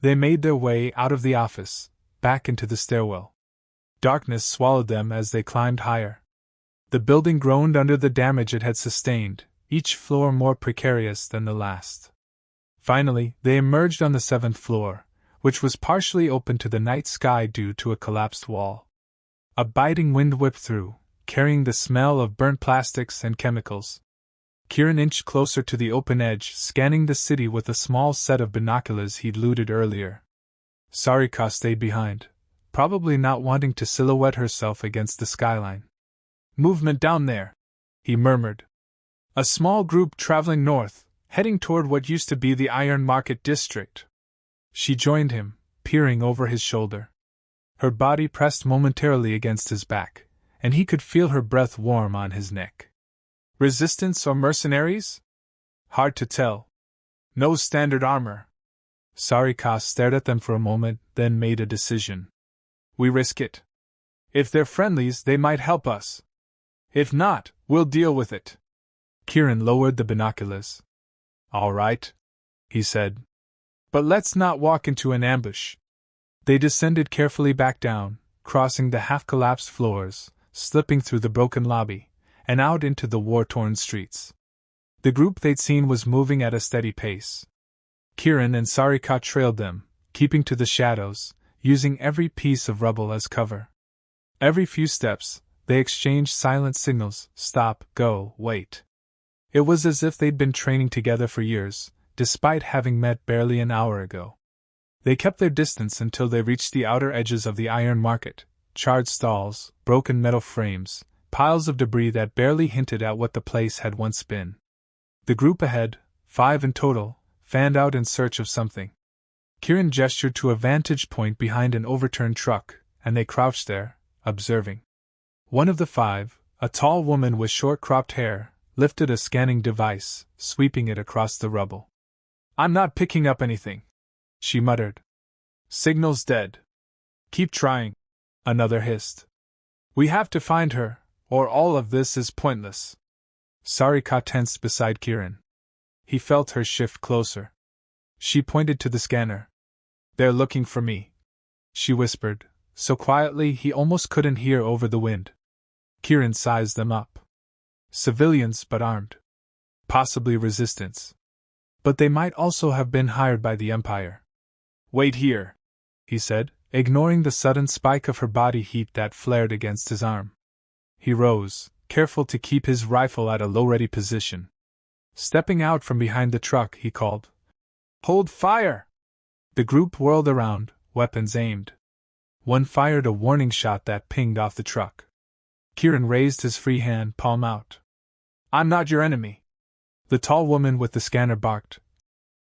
They made their way out of the office, back into the stairwell. Darkness swallowed them as they climbed higher. The building groaned under the damage it had sustained, each floor more precarious than the last. Finally, they emerged on the 7th floor, which was partially open to the night sky due to a collapsed wall. A biting wind whipped through, carrying the smell of burnt plastics and chemicals. Kieran inched closer to the open edge, scanning the city with a small set of binoculars he'd looted earlier. Sarika stayed behind, probably not wanting to silhouette herself against the skyline. Movement down there, he murmured. A small group traveling north, heading toward what used to be the Iron Market district. She joined him, peering over his shoulder. Her body pressed momentarily against his back, and he could feel her breath warm on his neck. Resistance or mercenaries? Hard to tell. No standard armor. Sarika stared at them for a moment, then made a decision. We risk it. If they're friendlies, they might help us. If not, we'll deal with it. Kieran lowered the binoculars. All right, he said. But let's not walk into an ambush. They descended carefully back down, crossing the half-collapsed floors, slipping through the broken lobby, and out into the war-torn streets. The group they'd seen was moving at a steady pace. Kieran and Sarika trailed them, keeping to the shadows, using every piece of rubble as cover. Every few steps, they exchanged silent signals: stop, go, wait. It was as if they'd been training together for years, despite having met barely an hour ago. They kept their distance until they reached the outer edges of the Iron Market: charred stalls, broken metal frames, piles of debris that barely hinted at what the place had once been. The group ahead, 5 in total, fanned out in search of something. Kieran gestured to a vantage point behind an overturned truck, and they crouched there, observing. One of the 5, a tall woman with short-cropped hair, lifted a scanning device, sweeping it across the rubble. I'm not picking up anything, she muttered. Signal's dead. Keep trying, another hissed. We have to find her, or all of this is pointless. Sarika tensed beside Kieran. He felt her shift closer. She pointed to the scanner. They're looking for me, she whispered, so quietly he almost couldn't hear over the wind. Kieran sized them up. Civilians but armed. Possibly resistance. But they might also have been hired by the Empire. Wait here, he said, ignoring the sudden spike of her body heat that flared against his arm. He rose, careful to keep his rifle at a low-ready position. Stepping out from behind the truck, he called, "Hold fire!" The group whirled around, weapons aimed. One fired a warning shot that pinged off the truck. Kieran raised his free hand, palm out. I'm not your enemy. The tall woman with the scanner barked.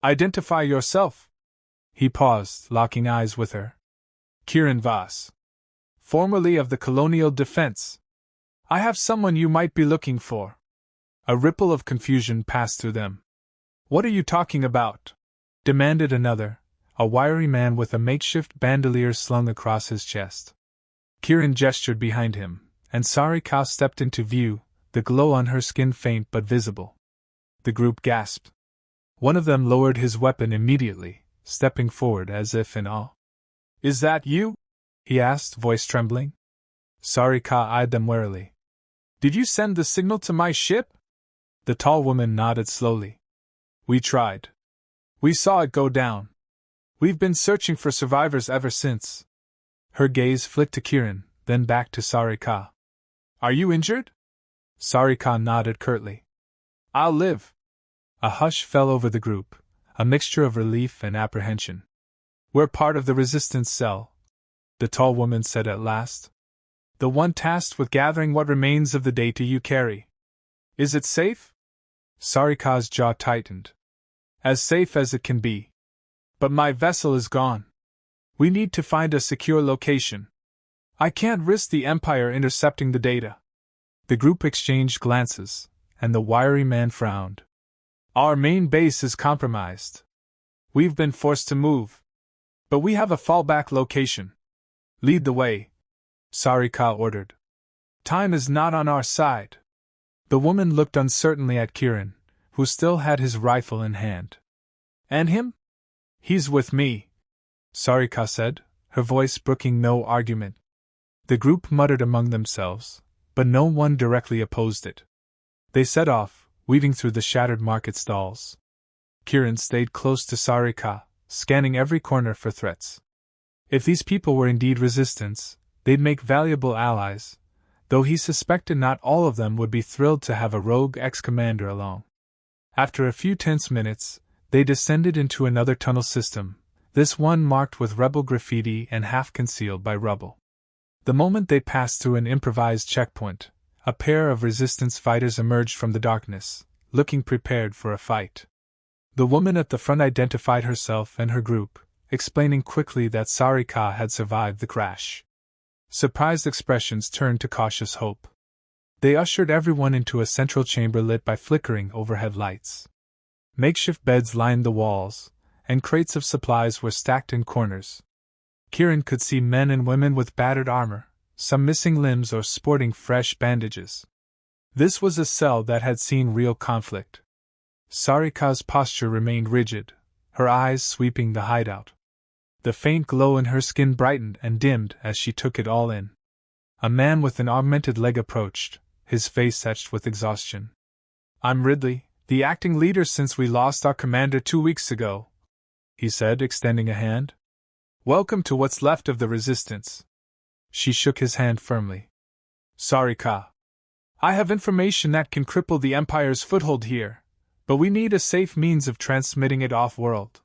Identify yourself. He paused, locking eyes with her. Kieran Voss. Formerly of the Colonial Defense. I have someone you might be looking for. A ripple of confusion passed through them. What are you talking about? Demanded another, a wiry man with a makeshift bandolier slung across his chest. Kieran gestured behind him, and Sarika stepped into view, the glow on her skin faint but visible. The group gasped. One of them lowered his weapon immediately, stepping forward as if in awe. Is that you? He asked, voice trembling. Sarika eyed them warily. Did you send the signal to my ship? The tall woman nodded slowly. We tried. We saw it go down. We've been searching for survivors ever since. Her gaze flicked to Kieran, then back to Sarika. Are you injured? Sarika nodded curtly. I'll live. A hush fell over the group, a mixture of relief and apprehension. We're part of the resistance cell, the tall woman said at last. The one tasked with gathering what remains of the data you carry. Is it safe? Sarika's jaw tightened. As safe as it can be. But my vessel is gone. We need to find a secure location. I can't risk the Empire intercepting the data. The group exchanged glances, and the wiry man frowned. Our main base is compromised. We've been forced to move. But we have a fallback location. Lead the way, Sarika ordered. Time is not on our side. The woman looked uncertainly at Kirin, who still had his rifle in hand. And him? He's with me, Sarika said, her voice brooking no argument. The group muttered among themselves, but no one directly opposed it. They set off, weaving through the shattered market stalls. Kirin stayed close to Sarika, scanning every corner for threats. If these people were indeed resistance, they'd make valuable allies, though he suspected not all of them would be thrilled to have a rogue ex-commander along. After a few tense minutes, they descended into another tunnel system, this one marked with rebel graffiti and half-concealed by rubble. The moment they passed through an improvised checkpoint, a pair of resistance fighters emerged from the darkness, looking prepared for a fight. The woman at the front identified herself and her group, explaining quickly that Sarika had survived the crash. Surprised expressions turned to cautious hope. They ushered everyone into a central chamber lit by flickering overhead lights. Makeshift beds lined the walls, and crates of supplies were stacked in corners. Kirin could see men and women with battered armor, some missing limbs or sporting fresh bandages. This was a cell that had seen real conflict. Sarika's posture remained rigid, her eyes sweeping the hideout. The faint glow in her skin brightened and dimmed as she took it all in. A man with an augmented leg approached, his face etched with exhaustion. I'm Ridley, the acting leader since we lost our commander 2 weeks ago, he said, extending a hand. Welcome to what's left of the resistance. She shook his hand firmly. Sarika. I have information that can cripple the Empire's foothold here, but we need a safe means of transmitting it off-world.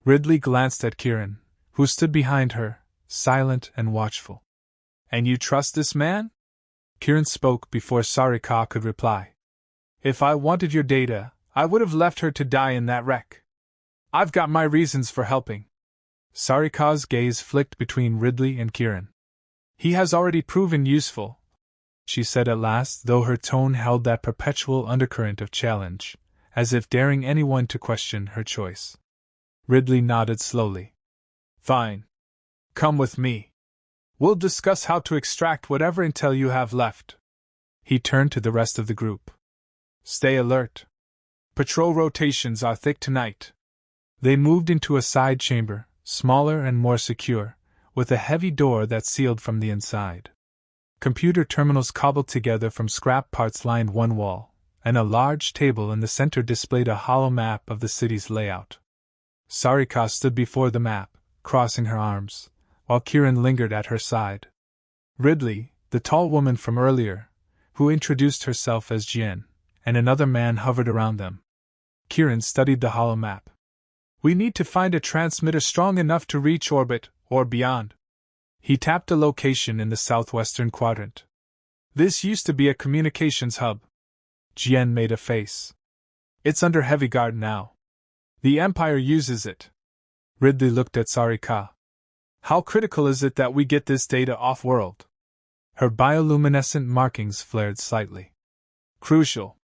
Ridley glanced at Kirin, who stood behind her, silent and watchful. And you trust this man? Kirin spoke before Sarika could reply. If I wanted your data, I would have left her to die in that wreck. I've got my reasons for helping. Sarika's gaze flicked between Ridley and Kirin. He has already proven useful, she said at last, though her tone held that perpetual undercurrent of challenge, as if daring anyone to question her choice. Ridley nodded slowly. Fine. Come with me. We'll discuss how to extract whatever intel you have left. He turned to the rest of the group. Stay alert. Patrol rotations are thick tonight. They moved into a side chamber, smaller and more secure, with a heavy door that sealed from the inside. Computer terminals cobbled together from scrap parts lined one wall, and a large table in the center displayed a hollow map of the city's layout. Sarika stood before the map, crossing her arms, while Kirin lingered at her side. Ridley, the tall woman from earlier, who introduced herself as Jian, and another man hovered around them. Kirin studied the hollow map. We need to find a transmitter strong enough to reach orbit, or beyond. He tapped a location in the southwestern quadrant. This used to be a communications hub. Jian made a face. It's under heavy guard now. The Empire uses it. Ridley looked at Sarika. How critical is it that we get this data off-world? Her bioluminescent markings flared slightly. Crucial.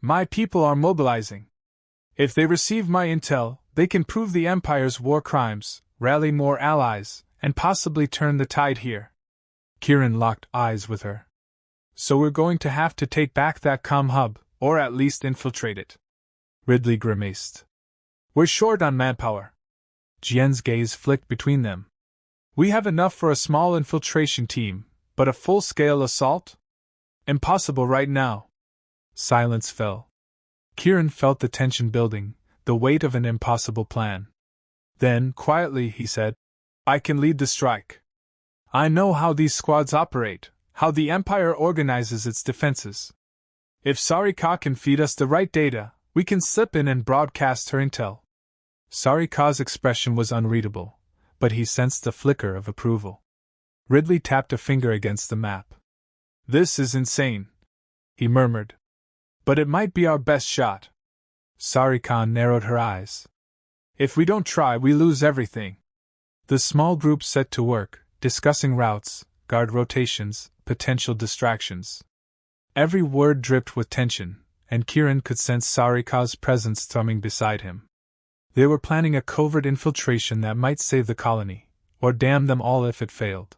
My people are mobilizing. If they receive my intel, they can prove the Empire's war crimes, rally more allies, and possibly turn the tide here. Kirin locked eyes with her. So we're going to have to take back that comm hub, or at least infiltrate it. Ridley grimaced. We're short on manpower. Jian's gaze flicked between them. We have enough for a small infiltration team, but a full-scale assault? Impossible right now. Silence fell. Kirin felt the tension building, the weight of an impossible plan. Then, quietly, he said, I can lead the strike. I know how these squads operate, how the Empire organizes its defenses. If Sarika can feed us the right data, we can slip in and broadcast her intel. Sarika's expression was unreadable, but he sensed a flicker of approval. Ridley tapped a finger against the map. This is insane, he murmured. But it might be our best shot. Sarikah narrowed her eyes. If we don't try, we lose everything. The small group set to work, discussing routes, guard rotations, potential distractions. Every word dripped with tension, and Kieran could sense Sarikah's presence thrumming beside him. They were planning a covert infiltration that might save the colony, or damn them all if it failed.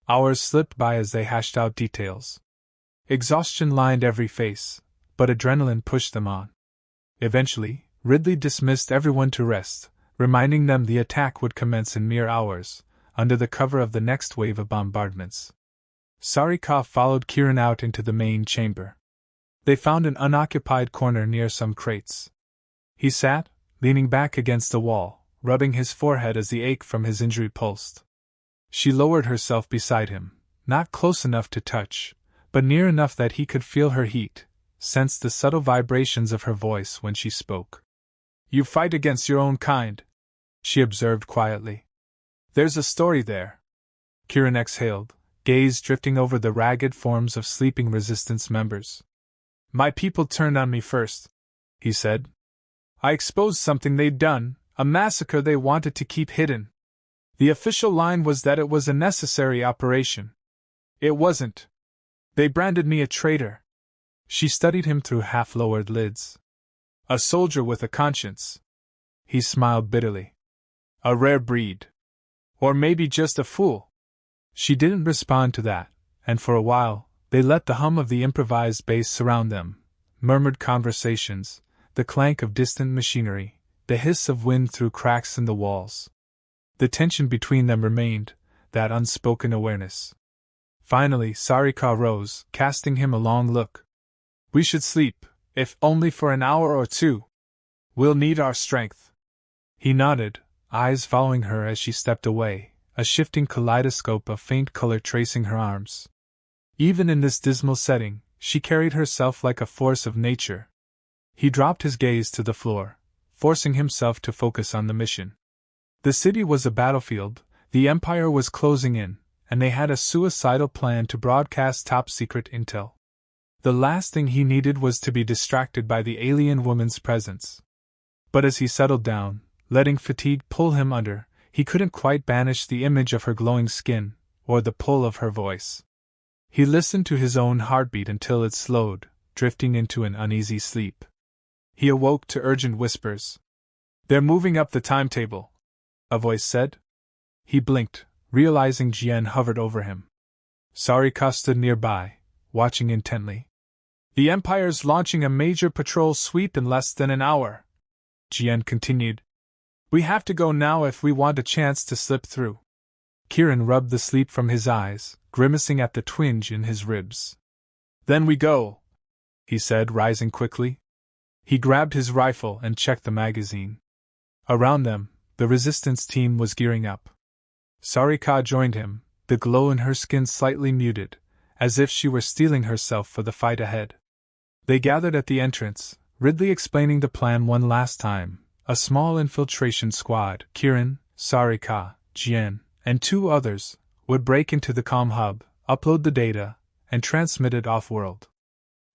Hours slipped by as they hashed out details. Exhaustion lined every face, but adrenaline pushed them on. Eventually, Ridley dismissed everyone to rest, reminding them the attack would commence in mere hours, under the cover of the next wave of bombardments. Sarikah followed Kieran out into the main chamber. They found an unoccupied corner near some crates. He sat, leaning back against the wall, rubbing his forehead as the ache from his injury pulsed. She lowered herself beside him, not close enough to touch, but near enough that he could feel her heat, sensed the subtle vibrations of her voice when she spoke. You fight against your own kind, she observed quietly. There's a story there. Kieran exhaled, gaze drifting over the ragged forms of sleeping resistance members. My people turned on me first, he said. I exposed something they'd done, a massacre they wanted to keep hidden. The official line was that it was a necessary operation. It wasn't. They branded me a traitor. She studied him through half-lowered lids. A soldier with a conscience. He smiled bitterly. A rare breed. Or maybe just a fool. She didn't respond to that, and for a while, they let the hum of the improvised base surround them, murmured conversations, the clank of distant machinery, the hiss of wind through cracks in the walls. The tension between them remained, that unspoken awareness. Finally, Sarikah rose, casting him a long look. We should sleep, if only for an hour or two. We'll need our strength. He nodded, eyes following her as she stepped away, a shifting kaleidoscope of faint color tracing her arms. Even in this dismal setting, she carried herself like a force of nature. He dropped his gaze to the floor, forcing himself to focus on the mission. The city was a battlefield, the Empire was closing in, and they had a suicidal plan to broadcast top-secret intel. The last thing he needed was to be distracted by the alien woman's presence. But as he settled down, letting fatigue pull him under, he couldn't quite banish the image of her glowing skin, or the pull of her voice. He listened to his own heartbeat until it slowed, drifting into an uneasy sleep. He awoke to urgent whispers. They're moving up the timetable, a voice said. He blinked, realizing Jian hovered over him. Sarikah stood nearby, watching intently. The Empire's launching a major patrol sweep in less than an hour, Jian continued. We have to go now if we want a chance to slip through. Kieran rubbed the sleep from his eyes, grimacing at the twinge in his ribs. Then we go, he said, rising quickly. He grabbed his rifle and checked the magazine. Around them, the resistance team was gearing up. Sarikah joined him, the glow in her skin slightly muted, as if she were steeling herself for the fight ahead. They gathered at the entrance, Ridley explaining the plan one last time. A small infiltration squad, Kieran, Sarikah, Jian, and 2 others, would break into the comm hub, upload the data, and transmit it off-world.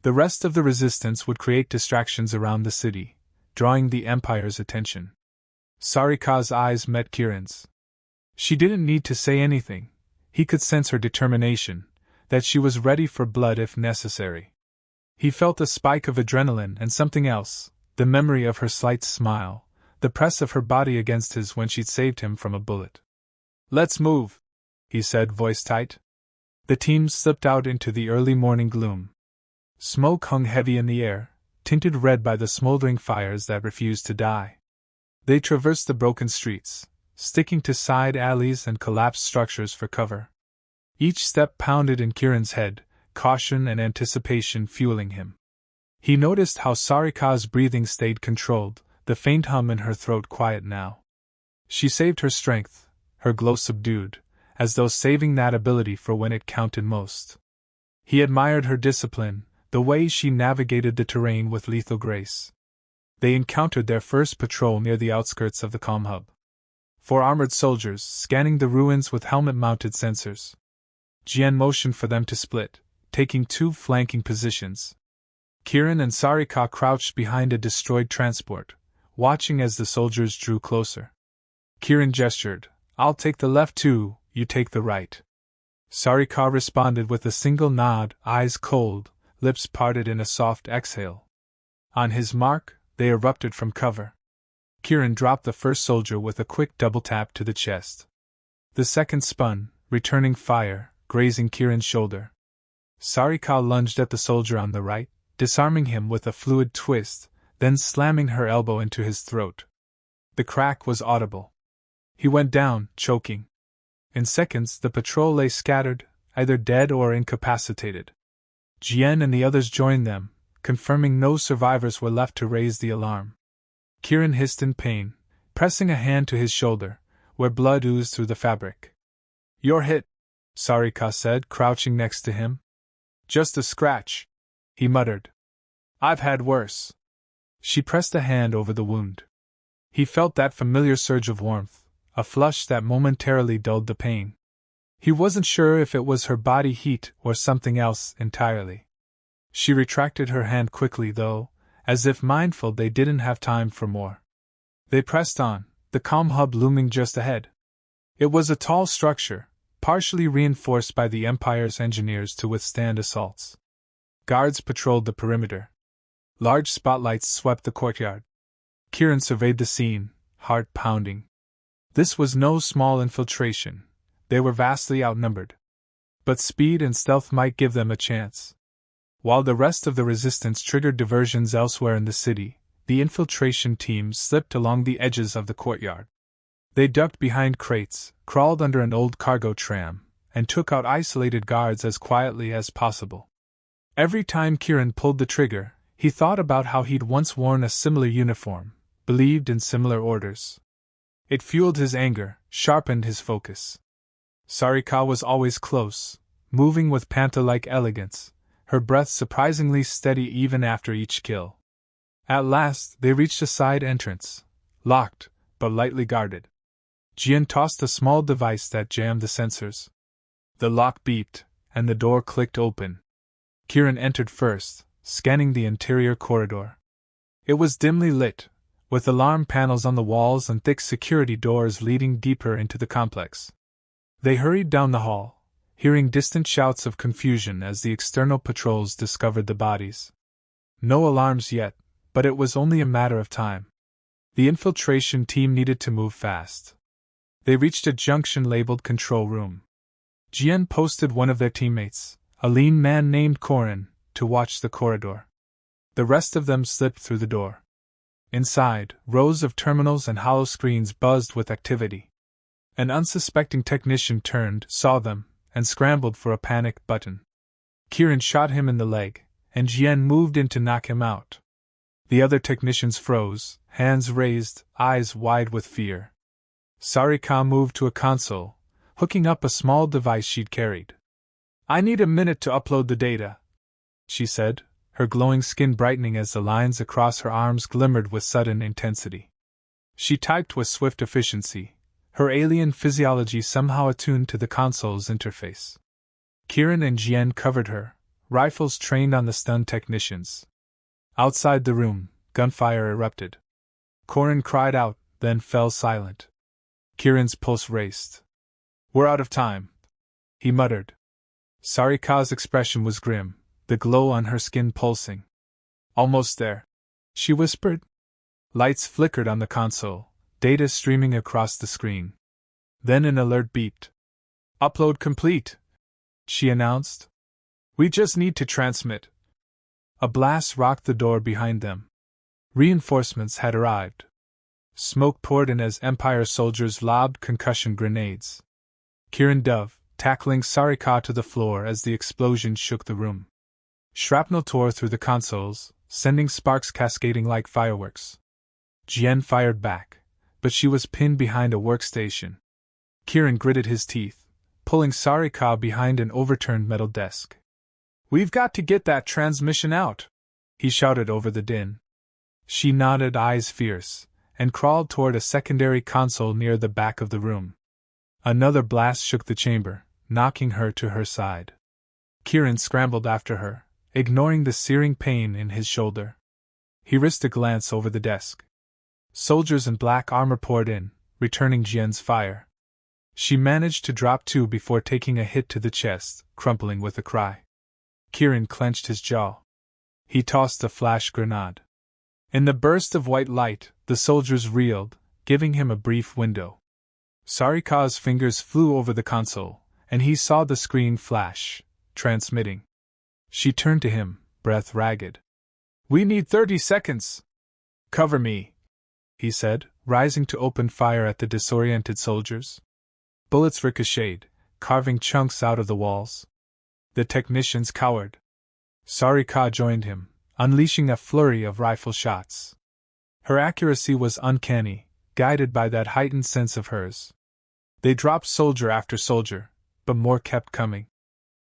The rest of the resistance would create distractions around the city, drawing the Empire's attention. Sarikah's eyes met Kieran's. She didn't need to say anything. He could sense her determination, that she was ready for blood if necessary. He felt a spike of adrenaline and something else, the memory of her slight smile, the press of her body against his when she'd saved him from a bullet. Let's move, he said, voice tight. The team slipped out into the early morning gloom. Smoke hung heavy in the air, tinted red by the smoldering fires that refused to die. They traversed the broken streets, sticking to side alleys and collapsed structures for cover. Each step pounded in Kieran's head, caution and anticipation fueling him. He noticed how Sarikah's breathing stayed controlled, the faint hum in her throat quiet now. She saved her strength, her glow subdued, as though saving that ability for when it counted most. He admired her discipline, the way she navigated the terrain with lethal grace. They encountered their first patrol near the outskirts of the comm hub. 4 armored soldiers, scanning the ruins with helmet-mounted sensors. Jian motioned for them to split, taking 2 flanking positions. Kirin and Sarika crouched behind a destroyed transport, watching as the soldiers drew closer. Kirin gestured, "I'll take the left too, you take the right." Sarika responded with a single nod, eyes cold, lips parted in a soft exhale. On his mark, they erupted from cover. Kirin dropped the first soldier with a quick double tap to the chest. The second spun, returning fire, grazing Kirin's shoulder. Sarika lunged at the soldier on the right, disarming him with a fluid twist, then slamming her elbow into his throat. The crack was audible. He went down, choking. In seconds, the patrol lay scattered, either dead or incapacitated. Jian and the others joined them, confirming no survivors were left to raise the alarm. Kirin hissed in pain, pressing a hand to his shoulder, where blood oozed through the fabric. "You're hit," Sarika said, crouching next to him. "Just a scratch," he muttered. "I've had worse." She pressed a hand over the wound. He felt that familiar surge of warmth, a flush that momentarily dulled the pain. He wasn't sure if it was her body heat or something else entirely. She retracted her hand quickly, though, as if mindful they didn't have time for more. They pressed on, the comm hub looming just ahead. It was a tall structure, partially reinforced by the Empire's engineers to withstand assaults. Guards patrolled the perimeter. Large spotlights swept the courtyard. Kirin surveyed the scene, heart pounding. This was no small infiltration. They were vastly outnumbered. But speed and stealth might give them a chance. While the rest of the resistance triggered diversions elsewhere in the city, the infiltration team slipped along the edges of the courtyard. They ducked behind crates, crawled under an old cargo tram, and took out isolated guards as quietly as possible. Every time Kirin pulled the trigger, he thought about how he'd once worn a similar uniform, believed in similar orders. It fueled his anger, sharpened his focus. Sarika was always close, moving with panther-like elegance, her breath surprisingly steady even after each kill. At last, they reached a side entrance, locked, but lightly guarded. Jian tossed a small device that jammed the sensors. The lock beeped, and the door clicked open. Kirin entered first, scanning the interior corridor. It was dimly lit, with alarm panels on the walls and thick security doors leading deeper into the complex. They hurried down the hall, hearing distant shouts of confusion as the external patrols discovered the bodies. No alarms yet, but it was only a matter of time. The infiltration team needed to move fast. They reached a junction labeled Control Room. Jian posted one of their teammates, a lean man named Korin, to watch the corridor. The rest of them slipped through the door. Inside, rows of terminals and hollow screens buzzed with activity. An unsuspecting technician turned, saw them, and scrambled for a panic button. Kirin shot him in the leg, and Jian moved in to knock him out. The other technicians froze, hands raised, eyes wide with fear. Sarika moved to a console, hooking up a small device she'd carried. "I need a minute to upload the data," she said, her glowing skin brightening as the lines across her arms glimmered with sudden intensity. She typed with swift efficiency, her alien physiology somehow attuned to the console's interface. Kirin and Jian covered her, rifles trained on the stunned technicians. Outside the room, gunfire erupted. Korin cried out, then fell silent. Kirin's pulse raced. "We're out of time," he muttered. Sarika's expression was grim, the glow on her skin pulsing. "Almost there," she whispered. Lights flickered on the console, data streaming across the screen. Then an alert beeped. "Upload complete," she announced. "We just need to transmit." A blast rocked the door behind them. Reinforcements had arrived. Smoke poured in as Empire soldiers lobbed concussion grenades. Kirin dove, tackling Sarika to the floor as the explosion shook the room. Shrapnel tore through the consoles, sending sparks cascading like fireworks. Jian fired back, but she was pinned behind a workstation. Kirin gritted his teeth, pulling Sarika behind an overturned metal desk. "We've got to get that transmission out," he shouted over the din. She nodded, eyes fierce, and crawled toward a secondary console near the back of the room. Another blast shook the chamber, knocking her to her side. Kirin scrambled after her, ignoring the searing pain in his shoulder. He risked a glance over the desk. Soldiers in black armor poured in, returning Jian's fire. She managed to drop 2 before taking a hit to the chest, crumpling with a cry. Kirin clenched his jaw. He tossed a flash grenade. In the burst of white light, the soldiers reeled, giving him a brief window. Sarika's fingers flew over the console, and he saw the screen flash, transmitting. She turned to him, breath ragged. "We need 30 seconds! Cover me," he said, rising to open fire at the disoriented soldiers. Bullets ricocheted, carving chunks out of the walls. The technicians cowered. Sarika joined him, unleashing a flurry of rifle shots. Her accuracy was uncanny, guided by that heightened sense of hers. They dropped soldier after soldier, but more kept coming.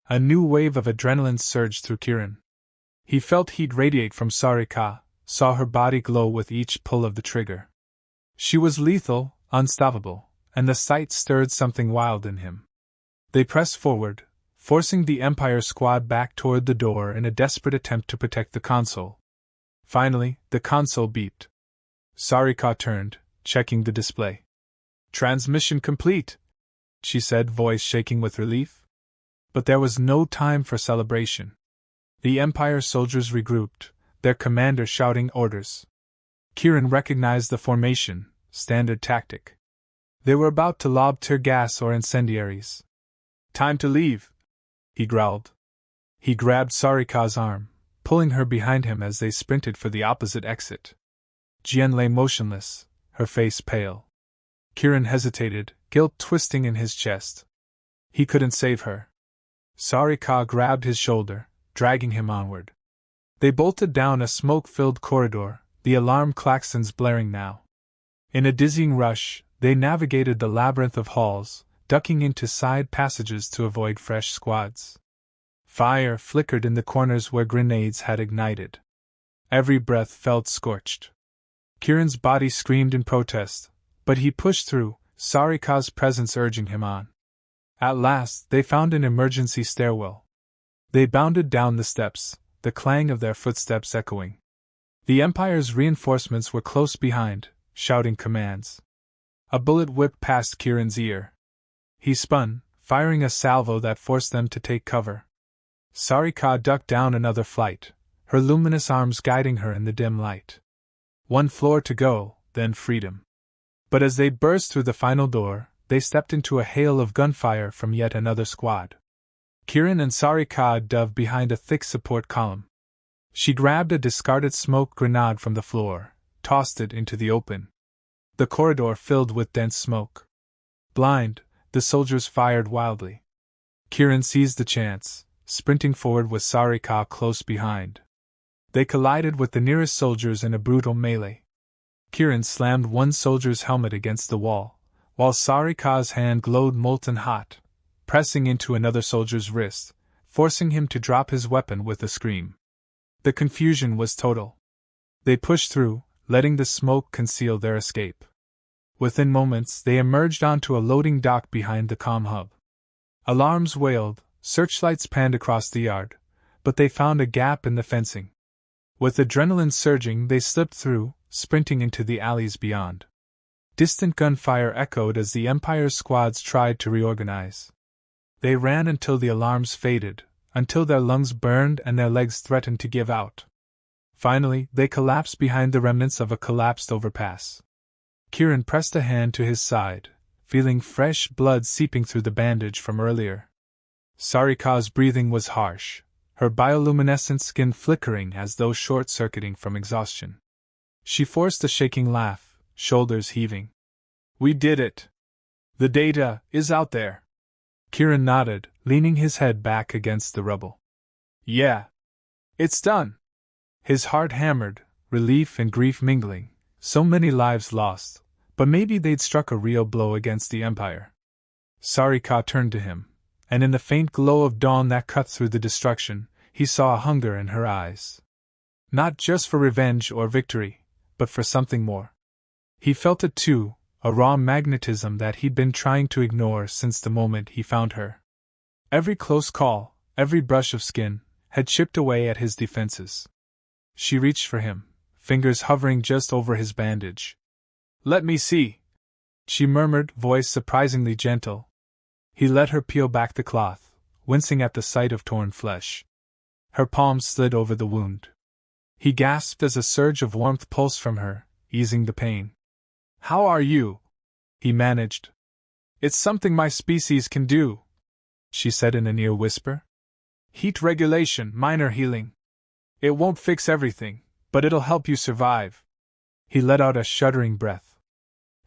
A new wave of adrenaline surged through Kirin. He felt heat radiate from Sarika, saw her body glow with each pull of the trigger. She was lethal, unstoppable, and the sight stirred something wild in him. They pressed forward, forcing the Empire squad back toward the door in a desperate attempt to protect the console. Finally, the console beeped. Sarika turned, checking the display. "Transmission complete," she said, voice shaking with relief. But there was no time for celebration. The Empire soldiers regrouped, their commander shouting orders. Kirin recognized the formation, standard tactic. They were about to lob tear gas or incendiaries. "Time to leave," he growled. He grabbed Sarika's arm, pulling her behind him as they sprinted for the opposite exit. Jian lay motionless, her face pale. Kirin hesitated, guilt twisting in his chest. He couldn't save her. Sarika grabbed his shoulder, dragging him onward. They bolted down a smoke-filled corridor, the alarm klaxons blaring now. In a dizzying rush, they navigated the labyrinth of halls, ducking into side passages to avoid fresh squads. Fire flickered in the corners where grenades had ignited. Every breath felt scorched. Kirin's body screamed in protest, but he pushed through, Sarika's presence urging him on. At last, they found an emergency stairwell. They bounded down the steps, the clang of their footsteps echoing. The Empire's reinforcements were close behind, shouting commands. A bullet whipped past Kirin's ear. He spun, firing a salvo that forced them to take cover. Sarika ducked down another flight, her luminous arms guiding her in the dim light. 1 floor to go, then freedom. But as they burst through the final door, they stepped into a hail of gunfire from yet another squad. Kirin and Sarika dove behind a thick support column. She grabbed a discarded smoke grenade from the floor, tossed it into the open. The corridor filled with dense smoke. Blind, the soldiers fired wildly. Kirin seized the chance, sprinting forward with Sarika close behind. They collided with the nearest soldiers in a brutal melee. Kirin slammed one soldier's helmet against the wall, while Sarika's hand glowed molten hot, pressing into another soldier's wrist, forcing him to drop his weapon with a scream. The confusion was total. They pushed through, letting the smoke conceal their escape. Within moments, they emerged onto a loading dock behind the comm hub. Alarms wailed, searchlights panned across the yard, but they found a gap in the fencing. With adrenaline surging, they slipped through, sprinting into the alleys beyond. Distant gunfire echoed as the Empire's squads tried to reorganize. They ran until the alarms faded, until their lungs burned and their legs threatened to give out. Finally, they collapsed behind the remnants of a collapsed overpass. Kirin pressed a hand to his side, feeling fresh blood seeping through the bandage from earlier. Sarika's breathing was harsh, her bioluminescent skin flickering as though short-circuiting from exhaustion. She forced a shaking laugh, shoulders heaving. "We did it! The data is out there!" Kirin nodded, leaning his head back against the rubble. "Yeah. It's done!" His heart hammered, relief and grief mingling. So many lives lost, but maybe they'd struck a real blow against the Empire. Sarika turned to him, and in the faint glow of dawn that cut through the destruction, he saw a hunger in her eyes. Not just for revenge or victory, but for something more. He felt it too, a raw magnetism that he'd been trying to ignore since the moment he found her. Every close call, every brush of skin, had chipped away at his defenses. She reached for him, fingers hovering just over his bandage. "Let me see," she murmured, voice surprisingly gentle. He let her peel back the cloth, wincing at the sight of torn flesh. Her palms slid over the wound. He gasped as a surge of warmth pulsed from her, easing the pain. "How are you?" he managed. "It's something my species can do," she said in a near whisper. "Heat regulation, minor healing. It won't fix everything, but it'll help you survive." He let out a shuddering breath.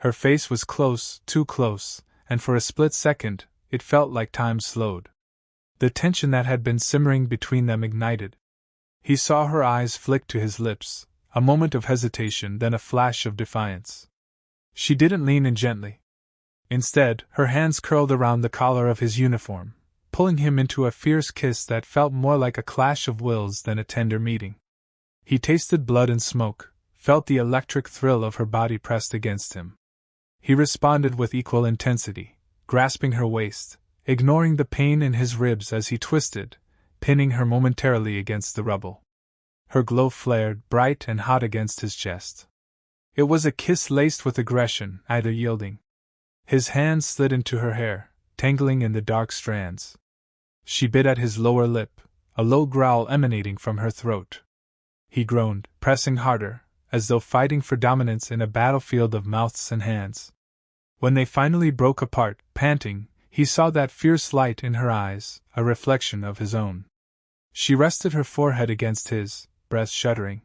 Her face was close, too close, and for a split second, it felt like time slowed. The tension that had been simmering between them ignited. He saw her eyes flick to his lips, a moment of hesitation, then a flash of defiance. She didn't lean in gently. Instead, her hands curled around the collar of his uniform, pulling him into a fierce kiss that felt more like a clash of wills than a tender meeting. He tasted blood and smoke, felt the electric thrill of her body pressed against him. He responded with equal intensity, grasping her waist, ignoring the pain in his ribs as he twisted, pinning her momentarily against the rubble. Her glow flared, bright and hot against his chest. It was a kiss laced with aggression, neither yielding. His hands slid into her hair, tangling in the dark strands. She bit at his lower lip, a low growl emanating from her throat. He groaned, pressing harder, as though fighting for dominance in a battlefield of mouths and hands. When they finally broke apart, panting, he saw that fierce light in her eyes, a reflection of his own. She rested her forehead against his, breath shuddering.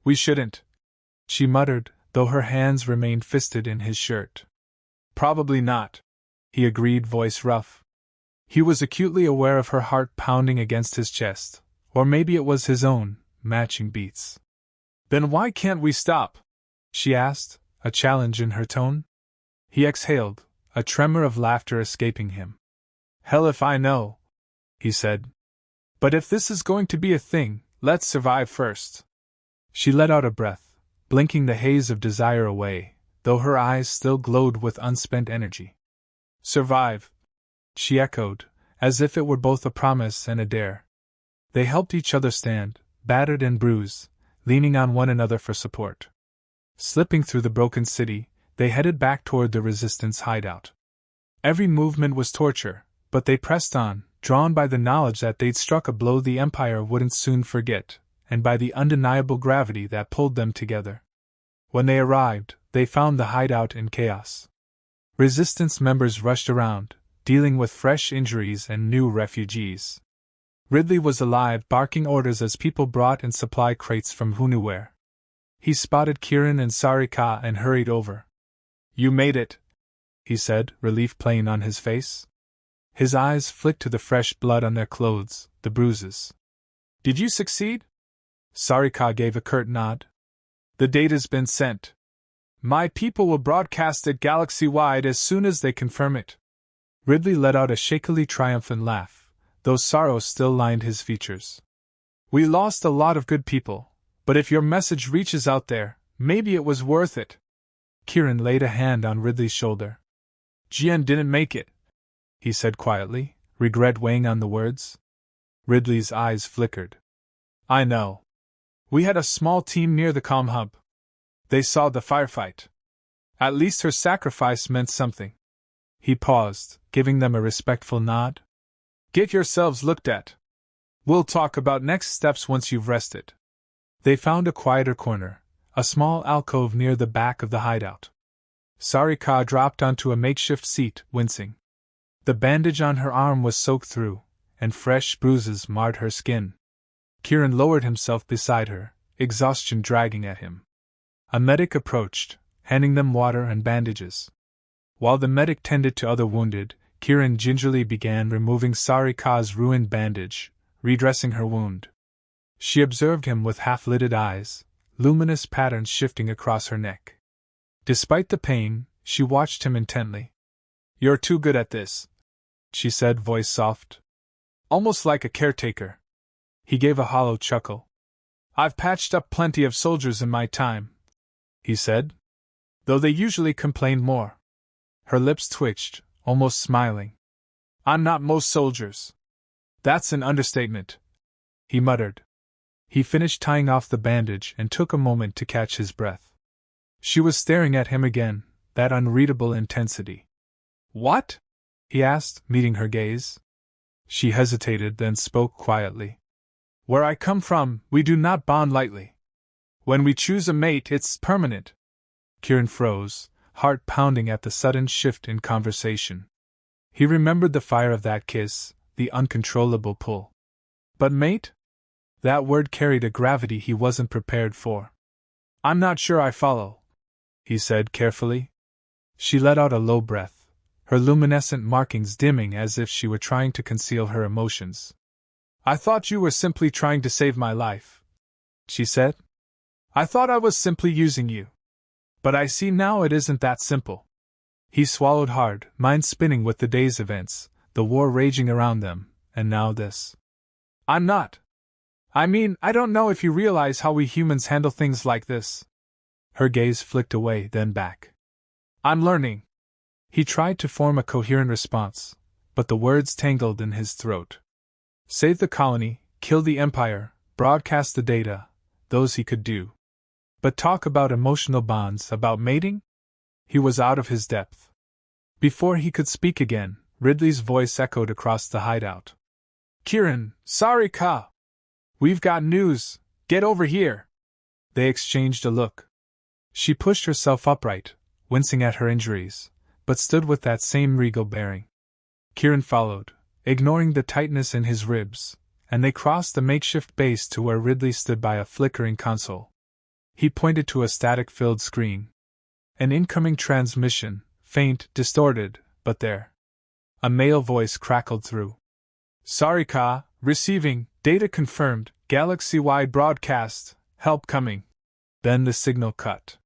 "We shouldn't," she muttered, though her hands remained fisted in his shirt. "Probably not," he agreed, voice rough. He was acutely aware of her heart pounding against his chest, or maybe it was his own, matching beats. "Then why can't we stop?" she asked, a challenge in her tone. He exhaled, a tremor of laughter escaping him. "Hell if I know," he said. "But if this is going to be a thing, let's survive first." She let out a breath, blinking the haze of desire away, though her eyes still glowed with unspent energy. "Survive," she echoed, as if it were both a promise and a dare. They helped each other stand, battered and bruised, leaning on one another for support. Slipping through the broken city, they headed back toward the Resistance hideout. Every movement was torture, but they pressed on, drawn by the knowledge that they'd struck a blow the Empire wouldn't soon forget, and by the undeniable gravity that pulled them together. When they arrived, they found the hideout in chaos. Resistance members rushed around, dealing with fresh injuries and new refugees. Ridley was alive, barking orders as people brought in supply crates from who knew where. He spotted Kieran and Sarika and hurried over. "You made it," he said, relief playing on his face. His eyes flicked to the fresh blood on their clothes, the bruises. "Did you succeed?" Sarika gave a curt nod. "The data's been sent. My people will broadcast it galaxy-wide as soon as they confirm it." Ridley let out a shakily triumphant laugh, though sorrow still lined his features. "We lost a lot of good people, but if your message reaches out there, maybe it was worth it." Kieran laid a hand on Ridley's shoulder. "Jian didn't make it," he said quietly, regret weighing on the words. Ridley's eyes flickered. "I know. We had a small team near the comm hub. They saw the firefight. At least her sacrifice meant something." He paused, giving them a respectful nod. "Get yourselves looked at. We'll talk about next steps once you've rested." They found a quieter corner, a small alcove near the back of the hideout. Sarika dropped onto a makeshift seat, wincing. The bandage on her arm was soaked through, and fresh bruises marred her skin. Kieran lowered himself beside her, exhaustion dragging at him. A medic approached, handing them water and bandages. While the medic tended to other wounded, Kieran gingerly began removing Sarika's ruined bandage, redressing her wound. She observed him with half-lidded eyes, luminous patterns shifting across her neck. Despite the pain, she watched him intently. "You're too good at this," she said, voice soft. "Almost like a caretaker." He gave a hollow chuckle. "I've patched up plenty of soldiers in my time," he said. "Though they usually complained more." Her lips twitched, almost smiling. "I'm not most soldiers. That's an understatement." he muttered. He finished tying off the bandage and took a moment to catch his breath. She was staring at him again, that unreadable intensity. What? He asked, meeting her gaze. She hesitated, then spoke quietly. Where I come from, we do not bond lightly. When we choose a mate, it's permanent. Kieran froze, heart pounding at the sudden shift in conversation. He remembered the fire of that kiss, the uncontrollable pull. But mate? That word carried a gravity he wasn't prepared for. I'm not sure I follow, he said carefully. She let out a low breath, her luminescent markings dimming as if she were trying to conceal her emotions. I thought you were simply trying to save my life, she said. I thought I was simply using you. But I see now it isn't that simple. He swallowed hard, mind spinning with the day's events, the war raging around them, and now this. I'm not. I mean, I don't know if you realize how we humans handle things like this. Her gaze flicked away, then back. I'm learning. He tried to form a coherent response, but the words tangled in his throat. Save the colony, kill the Empire, broadcast the data, those he could do. But talk about emotional bonds, about mating? He was out of his depth. Before he could speak again, Ridley's voice echoed across the hideout. Kieran, sorry Ka. We've got news, get over here. They exchanged a look. She pushed herself upright, wincing at her injuries, but stood with that same regal bearing. Kieran followed, ignoring the tightness in his ribs, and they crossed the makeshift base to where Ridley stood by a flickering console. He pointed to a static-filled screen. An incoming transmission, faint, distorted, but there. A male voice crackled through. Sorry Ka, receiving, data confirmed, galaxy-wide broadcast, help coming. Then the signal cut.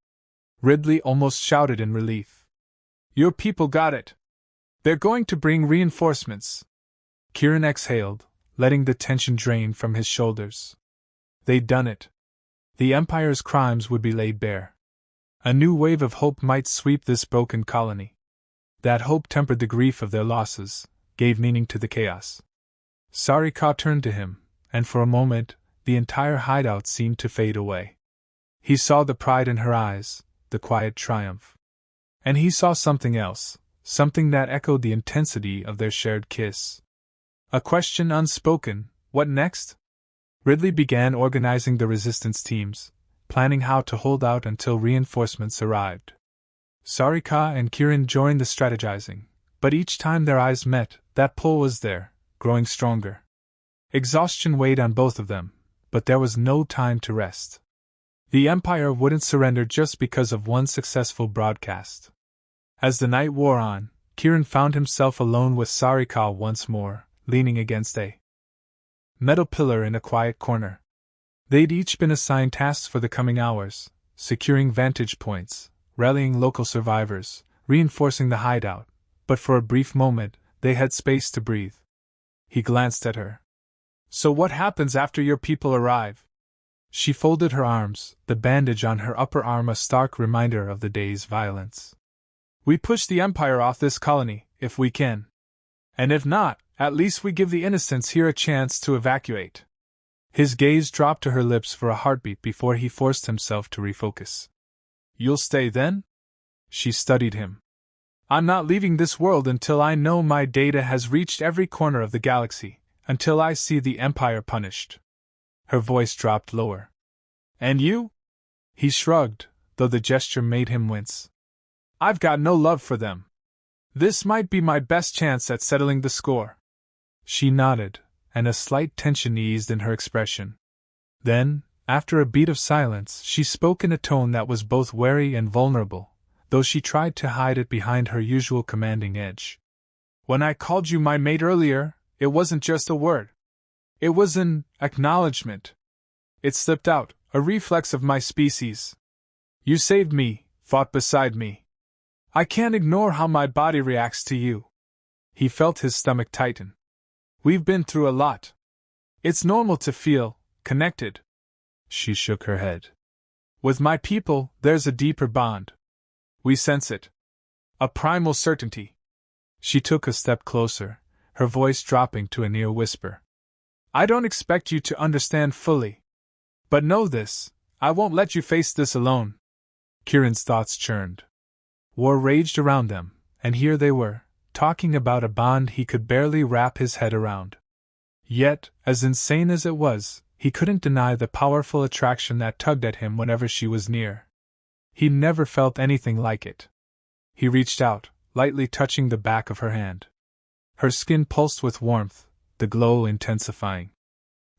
Ridley almost shouted in relief. Your people got it. They're going to bring reinforcements. Kieran exhaled, letting the tension drain from his shoulders. They'd done it. The Empire's crimes would be laid bare. A new wave of hope might sweep this broken colony. That hope tempered the grief of their losses, gave meaning to the chaos. Sarika turned to him, and for a moment, the entire hideout seemed to fade away. He saw the pride in her eyes, the quiet triumph. And he saw something else, something that echoed the intensity of their shared kiss. A question unspoken, what next? Ridley began organizing the resistance teams, planning how to hold out until reinforcements arrived. Sarika and Kieran joined the strategizing, but each time their eyes met, that pull was there, growing stronger. Exhaustion weighed on both of them, but there was no time to rest. The Empire wouldn't surrender just because of one successful broadcast. As the night wore on, Kieran found himself alone with Sarika once more, leaning against a metal pillar in a quiet corner. They'd each been assigned tasks for the coming hours, securing vantage points, rallying local survivors, reinforcing the hideout, but for a brief moment, they had space to breathe. He glanced at her. So what happens after your people arrive? She folded her arms, the bandage on her upper arm a stark reminder of the day's violence. We push the Empire off this colony, if we can. And if not, at least we give the innocents here a chance to evacuate. His gaze dropped to her lips for a heartbeat before he forced himself to refocus. You'll stay then? She studied him. I'm not leaving this world until I know my data has reached every corner of the galaxy, until I see the Empire punished. Her voice dropped lower. And you? He shrugged, though the gesture made him wince. I've got no love for them. This might be my best chance at settling the score. She nodded, and a slight tension eased in her expression. Then, after a beat of silence, she spoke in a tone that was both wary and vulnerable, though she tried to hide it behind her usual commanding edge. When I called you my mate earlier, it wasn't just a word. It was an acknowledgement. It slipped out, a reflex of my species. You saved me, fought beside me. I can't ignore how my body reacts to you. He felt his stomach tighten. We've been through a lot. It's normal to feel connected. She shook her head. With my people, there's a deeper bond. We sense it. A primal certainty. She took a step closer, her voice dropping to a near whisper. I don't expect you to understand fully. But know this, I won't let you face this alone. Kieran's thoughts churned. War raged around them, and here they were, talking about a bond he could barely wrap his head around. Yet, as insane as it was, he couldn't deny the powerful attraction that tugged at him whenever she was near. He'd never felt anything like it. He reached out, lightly touching the back of her hand. Her skin pulsed with warmth, the glow intensifying.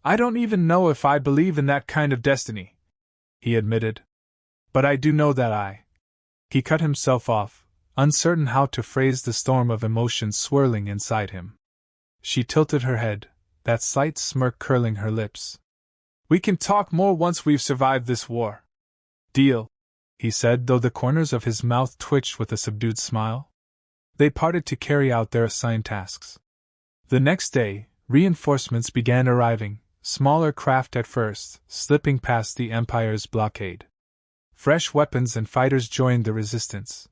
I don't even know if I believe in that kind of destiny, he admitted. But I do know that He cut himself off, uncertain how to phrase the storm of emotions swirling inside him. She tilted her head, that slight smirk curling her lips. We can talk more once we've survived this war. Deal, he said, though the corners of his mouth twitched with a subdued smile. They parted to carry out their assigned tasks. The next day, reinforcements began arriving, smaller craft at first, slipping past the Empire's blockade. Fresh weapons and fighters joined the resistance.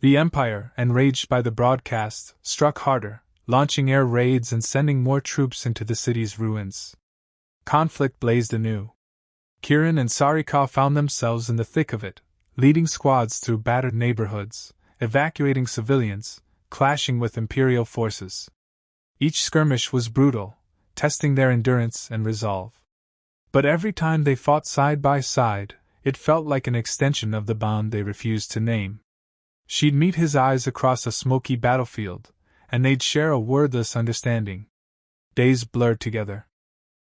The Empire, enraged by the broadcast, struck harder, launching air raids and sending more troops into the city's ruins. Conflict blazed anew. Kieran and Sarika found themselves in the thick of it, leading squads through battered neighborhoods, evacuating civilians, clashing with Imperial forces. Each skirmish was brutal, testing their endurance and resolve. But every time they fought side by side, it felt like an extension of the bond they refused to name. She'd meet his eyes across a smoky battlefield, and they'd share a wordless understanding. Days blurred together.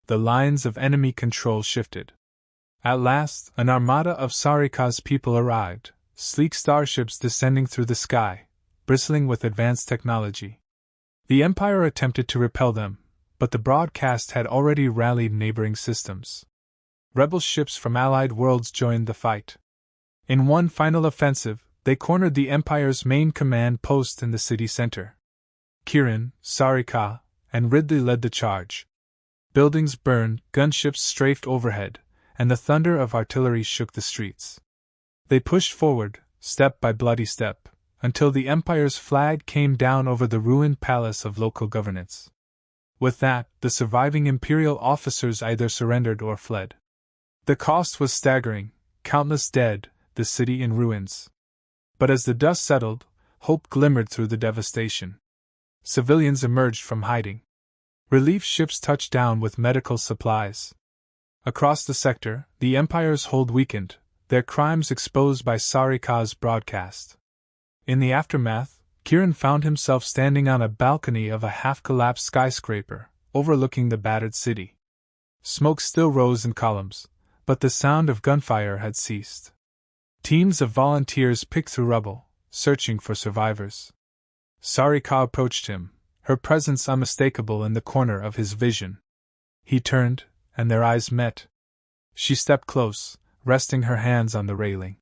The lines of enemy control shifted. At last, an armada of Sarika's people arrived, sleek starships descending through the sky, bristling with advanced technology. The Empire attempted to repel them, but the broadcast had already rallied neighboring systems. Rebel ships from allied worlds joined the fight. In one final offensive, they cornered the Empire's main command post in the city center. Kieran, Sarika, and Ridley led the charge. Buildings burned, gunships strafed overhead, and the thunder of artillery shook the streets. They pushed forward, step by bloody step, until the Empire's flag came down over the ruined palace of local governance. With that, the surviving Imperial officers either surrendered or fled. The cost was staggering, countless dead, the city in ruins. But as the dust settled, hope glimmered through the devastation. Civilians emerged from hiding. Relief ships touched down with medical supplies. Across the sector, the Empire's hold weakened, their crimes exposed by Sarika's broadcast. In the aftermath, Kieran found himself standing on a balcony of a half-collapsed skyscraper, overlooking the battered city. Smoke still rose in columns, but the sound of gunfire had ceased. Teams of volunteers picked through rubble, searching for survivors. Sarika approached him, her presence unmistakable in the corner of his vision. He turned, and their eyes met. She stepped close, resting her hands on the railing.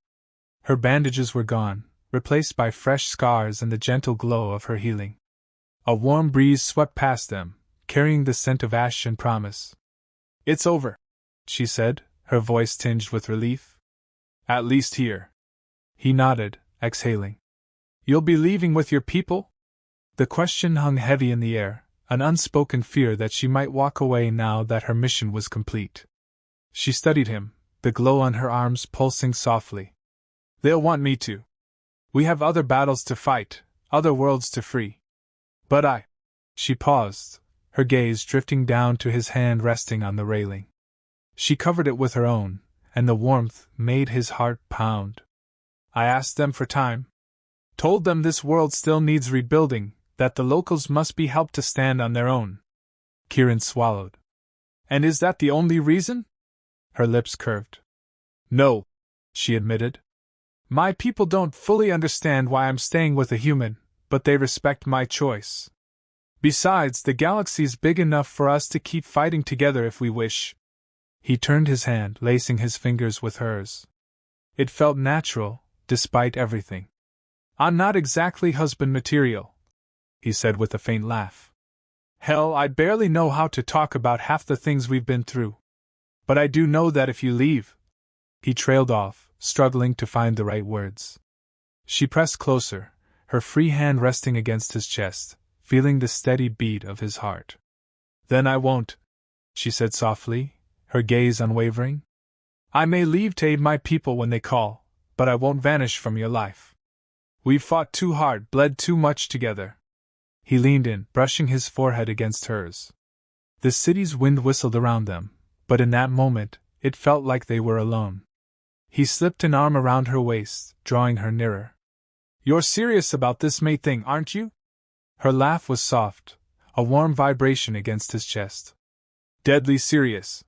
Her bandages were gone, replaced by fresh scars and the gentle glow of her healing. A warm breeze swept past them, carrying the scent of ash and promise. It's over, she said, her voice tinged with relief. At least here. He nodded, exhaling. You'll be leaving with your people? The question hung heavy in the air, an unspoken fear that she might walk away now that her mission was complete. She studied him, the glow on her arms pulsing softly. They'll want me to. We have other battles to fight, other worlds to free. But I. She paused, her gaze drifting down to his hand resting on the railing. She covered it with her own, and the warmth made his heart pound. I asked them for time. Told them this world still needs rebuilding, that the locals must be helped to stand on their own. Kieran swallowed. And is that the only reason? Her lips curved. No, she admitted. My people don't fully understand why I'm staying with a human, but they respect my choice. Besides, the galaxy's big enough for us to keep fighting together if we wish. He turned his hand, lacing his fingers with hers. It felt natural, despite everything. I'm not exactly husband material, he said with a faint laugh. Hell, I barely know how to talk about half the things we've been through. But I do know that if you leave... He trailed off, struggling to find the right words. She pressed closer, her free hand resting against his chest, feeling the steady beat of his heart. Then I won't. she said softly, her gaze unwavering. I may leave to aid my people when they call, but I won't vanish from your life. We've fought too hard, bled too much together. He leaned in, brushing his forehead against hers. The city's wind whistled around them, but in that moment, it felt like they were alone. He slipped an arm around her waist, drawing her nearer. You're serious about this mate thing, aren't you? Her laugh was soft, a warm vibration against his chest. Deadly serious.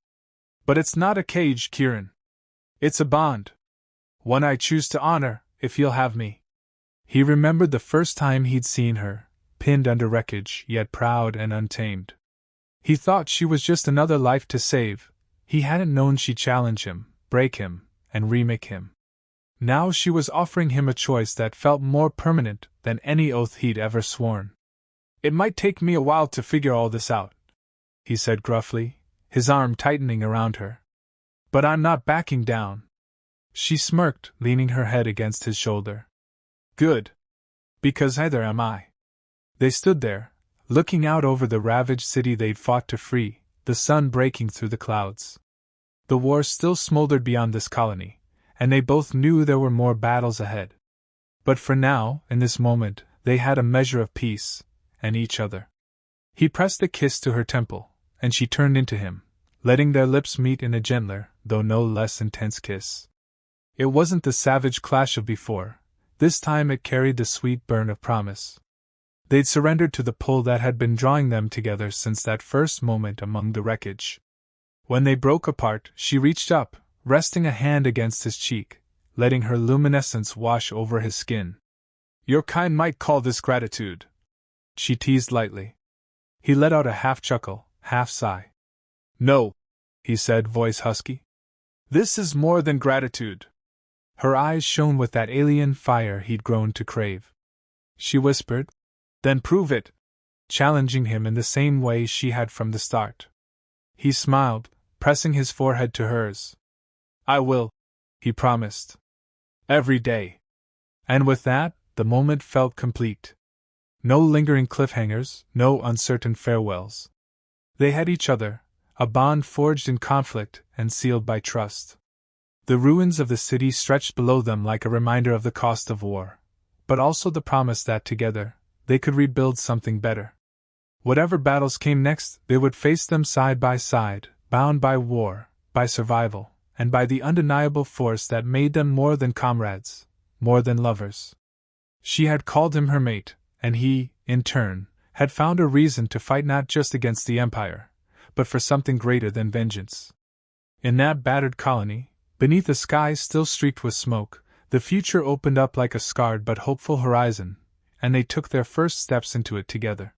But it's not a cage, Kieran. It's a bond. One I choose to honor, if you'll have me. He remembered the first time he'd seen her, pinned under wreckage, yet proud and untamed. He thought she was just another life to save. He hadn't known she'd challenge him, break him, and remake him. Now she was offering him a choice that felt more permanent than any oath he'd ever sworn. It might take me a while to figure all this out, he said gruffly, his arm tightening around her. But I'm not backing down. She smirked, leaning her head against his shoulder. Good. Because neither am I. They stood there, looking out over the ravaged city they'd fought to free, the sun breaking through the clouds. The war still smoldered beyond this colony, and they both knew there were more battles ahead. But for now, in this moment, they had a measure of peace, and each other. He pressed a kiss to her temple, and she turned into him, letting their lips meet in a gentler, though no less intense kiss. It wasn't the savage clash of before. This time it carried the sweet burn of promise. They'd surrendered to the pull that had been drawing them together since that first moment among the wreckage. When they broke apart, she reached up, resting a hand against his cheek, letting her luminescence wash over his skin. Your kind might call this gratitude, she teased lightly. He let out a half-chuckle, half-sigh. No, he said, voice husky. This is more than gratitude. Her eyes shone with that alien fire he'd grown to crave. She whispered, Then prove it, challenging him in the same way she had from the start. He smiled, pressing his forehead to hers. I will, he promised. Every day. And with that, the moment felt complete. No lingering cliffhangers, no uncertain farewells. They had each other, a bond forged in conflict and sealed by trust. The ruins of the city stretched below them like a reminder of the cost of war, but also the promise that together, they could rebuild something better. Whatever battles came next, they would face them side by side, bound by war, by survival, and by the undeniable force that made them more than comrades, more than lovers. She had called him her mate, and he, in turn, had found a reason to fight not just against the Empire, but for something greater than vengeance. In that battered colony, beneath a sky still streaked with smoke, the future opened up like a scarred but hopeful horizon, and they took their first steps into it together.